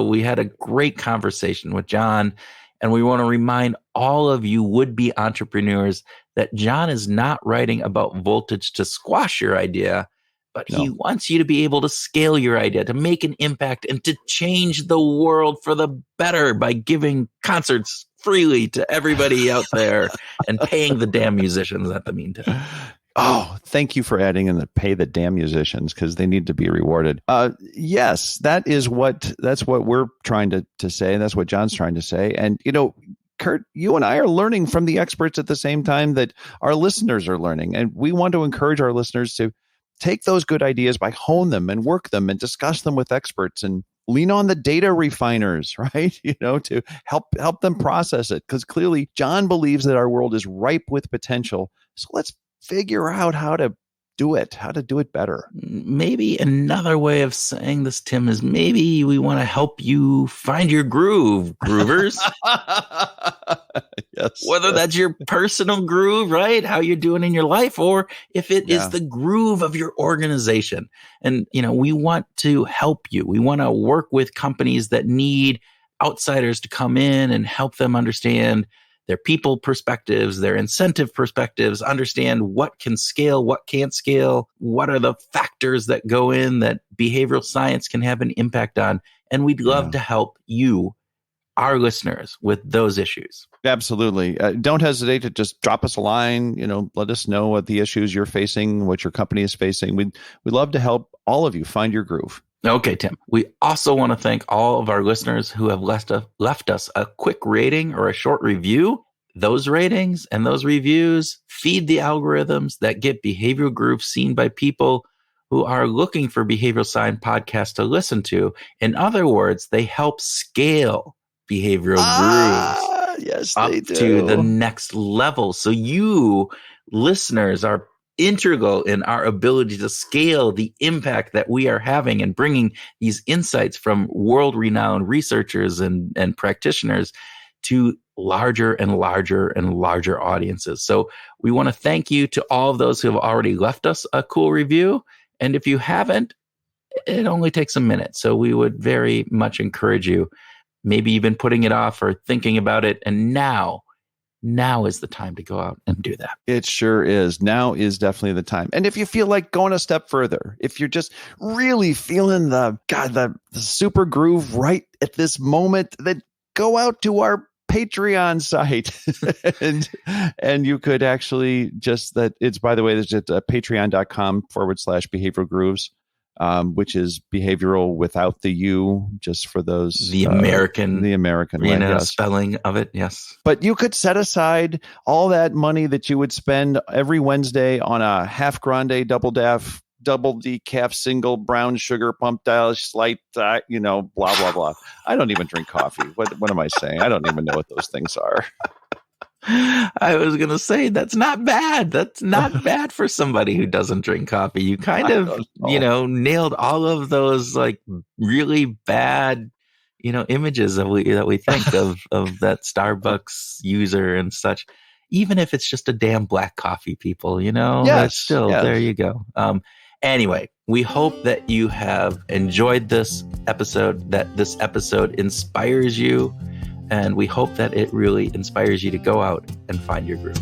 We had a great conversation with John, and we want to remind all of you would-be entrepreneurs that John is not writing about voltage to squash your idea, but he wants you to be able to scale your idea, to make an impact, and to change the world for the better by giving concerts freely to everybody out there and paying the damn musicians at the meantime. Oh, thank you for adding in the pay the damn musicians, because they need to be rewarded. Yes, that's what we're trying to say. And that's what John's trying to say. And, you know, Kurt, you and I are learning from the experts at the same time that our listeners are learning. And we want to encourage our listeners to take those good ideas, by hone them and work them and discuss them with experts, and lean on the data refiners, right? You know, to help them process it. Because clearly John believes that our world is ripe with potential. So let's figure out how to do it better. Maybe another way of saying this, Tim, is maybe we want to help you find your groove, groovers. Yes. Whether that's your personal groove, right? How you're doing in your life, or if it is the groove of your organization. And, you know, we want to help you. We want to work with companies that need outsiders to come in and help them understand their people perspectives, their incentive perspectives, understand what can scale, what can't scale, what are the factors that go in that behavioral science can have an impact on. And we'd love to help you, our listeners, with those issues. Absolutely. Don't hesitate to just drop us a line, you know, let us know what the issues you're facing, what your company is facing. We'd love to help all of you find your groove. Okay, Tim. We also want to thank all of our listeners who have left us a quick rating or a short review. Those ratings and those reviews feed the algorithms that get Behavioral Grooves seen by people who are looking for behavioral science podcasts to listen to. In other words, they help scale Behavioral Grooves yes, up they do. To the next level. So you, listeners, are integral in our ability to scale the impact that we are having and bringing these insights from world-renowned researchers and practitioners to larger and larger and larger audiences. So we want to thank you to all of those who have already left us a cool review. And if you haven't, it only takes a minute. So we would very much encourage you. Maybe you've been putting it off or thinking about it, and now is the time to go out and do that. It sure is. Now is definitely the time. And if you feel like going a step further, if you're just really feeling the super groove right at this moment, then go out to our Patreon site and you could actually it's, by the way, there's at patreon.com/behavioral grooves. which is behavioral without the U, just for those the American way, yes. spelling of it. Yes. But you could set aside all that money that you would spend every Wednesday on a half grande, double decaf, single brown sugar, pump dial, slight, blah, blah, blah. I don't even drink coffee. What am I saying? I don't even know what those things are. I was going to say, that's not bad. That's not bad for somebody who doesn't drink coffee. You kind of, nailed all of those like really bad, images that we think of that Starbucks user and such. Even if it's just a damn black coffee, people, Yes, that's still, yes. There you go. Anyway, we hope that you have enjoyed this episode, that this episode inspires you. And we hope that it really inspires you to go out and find your group.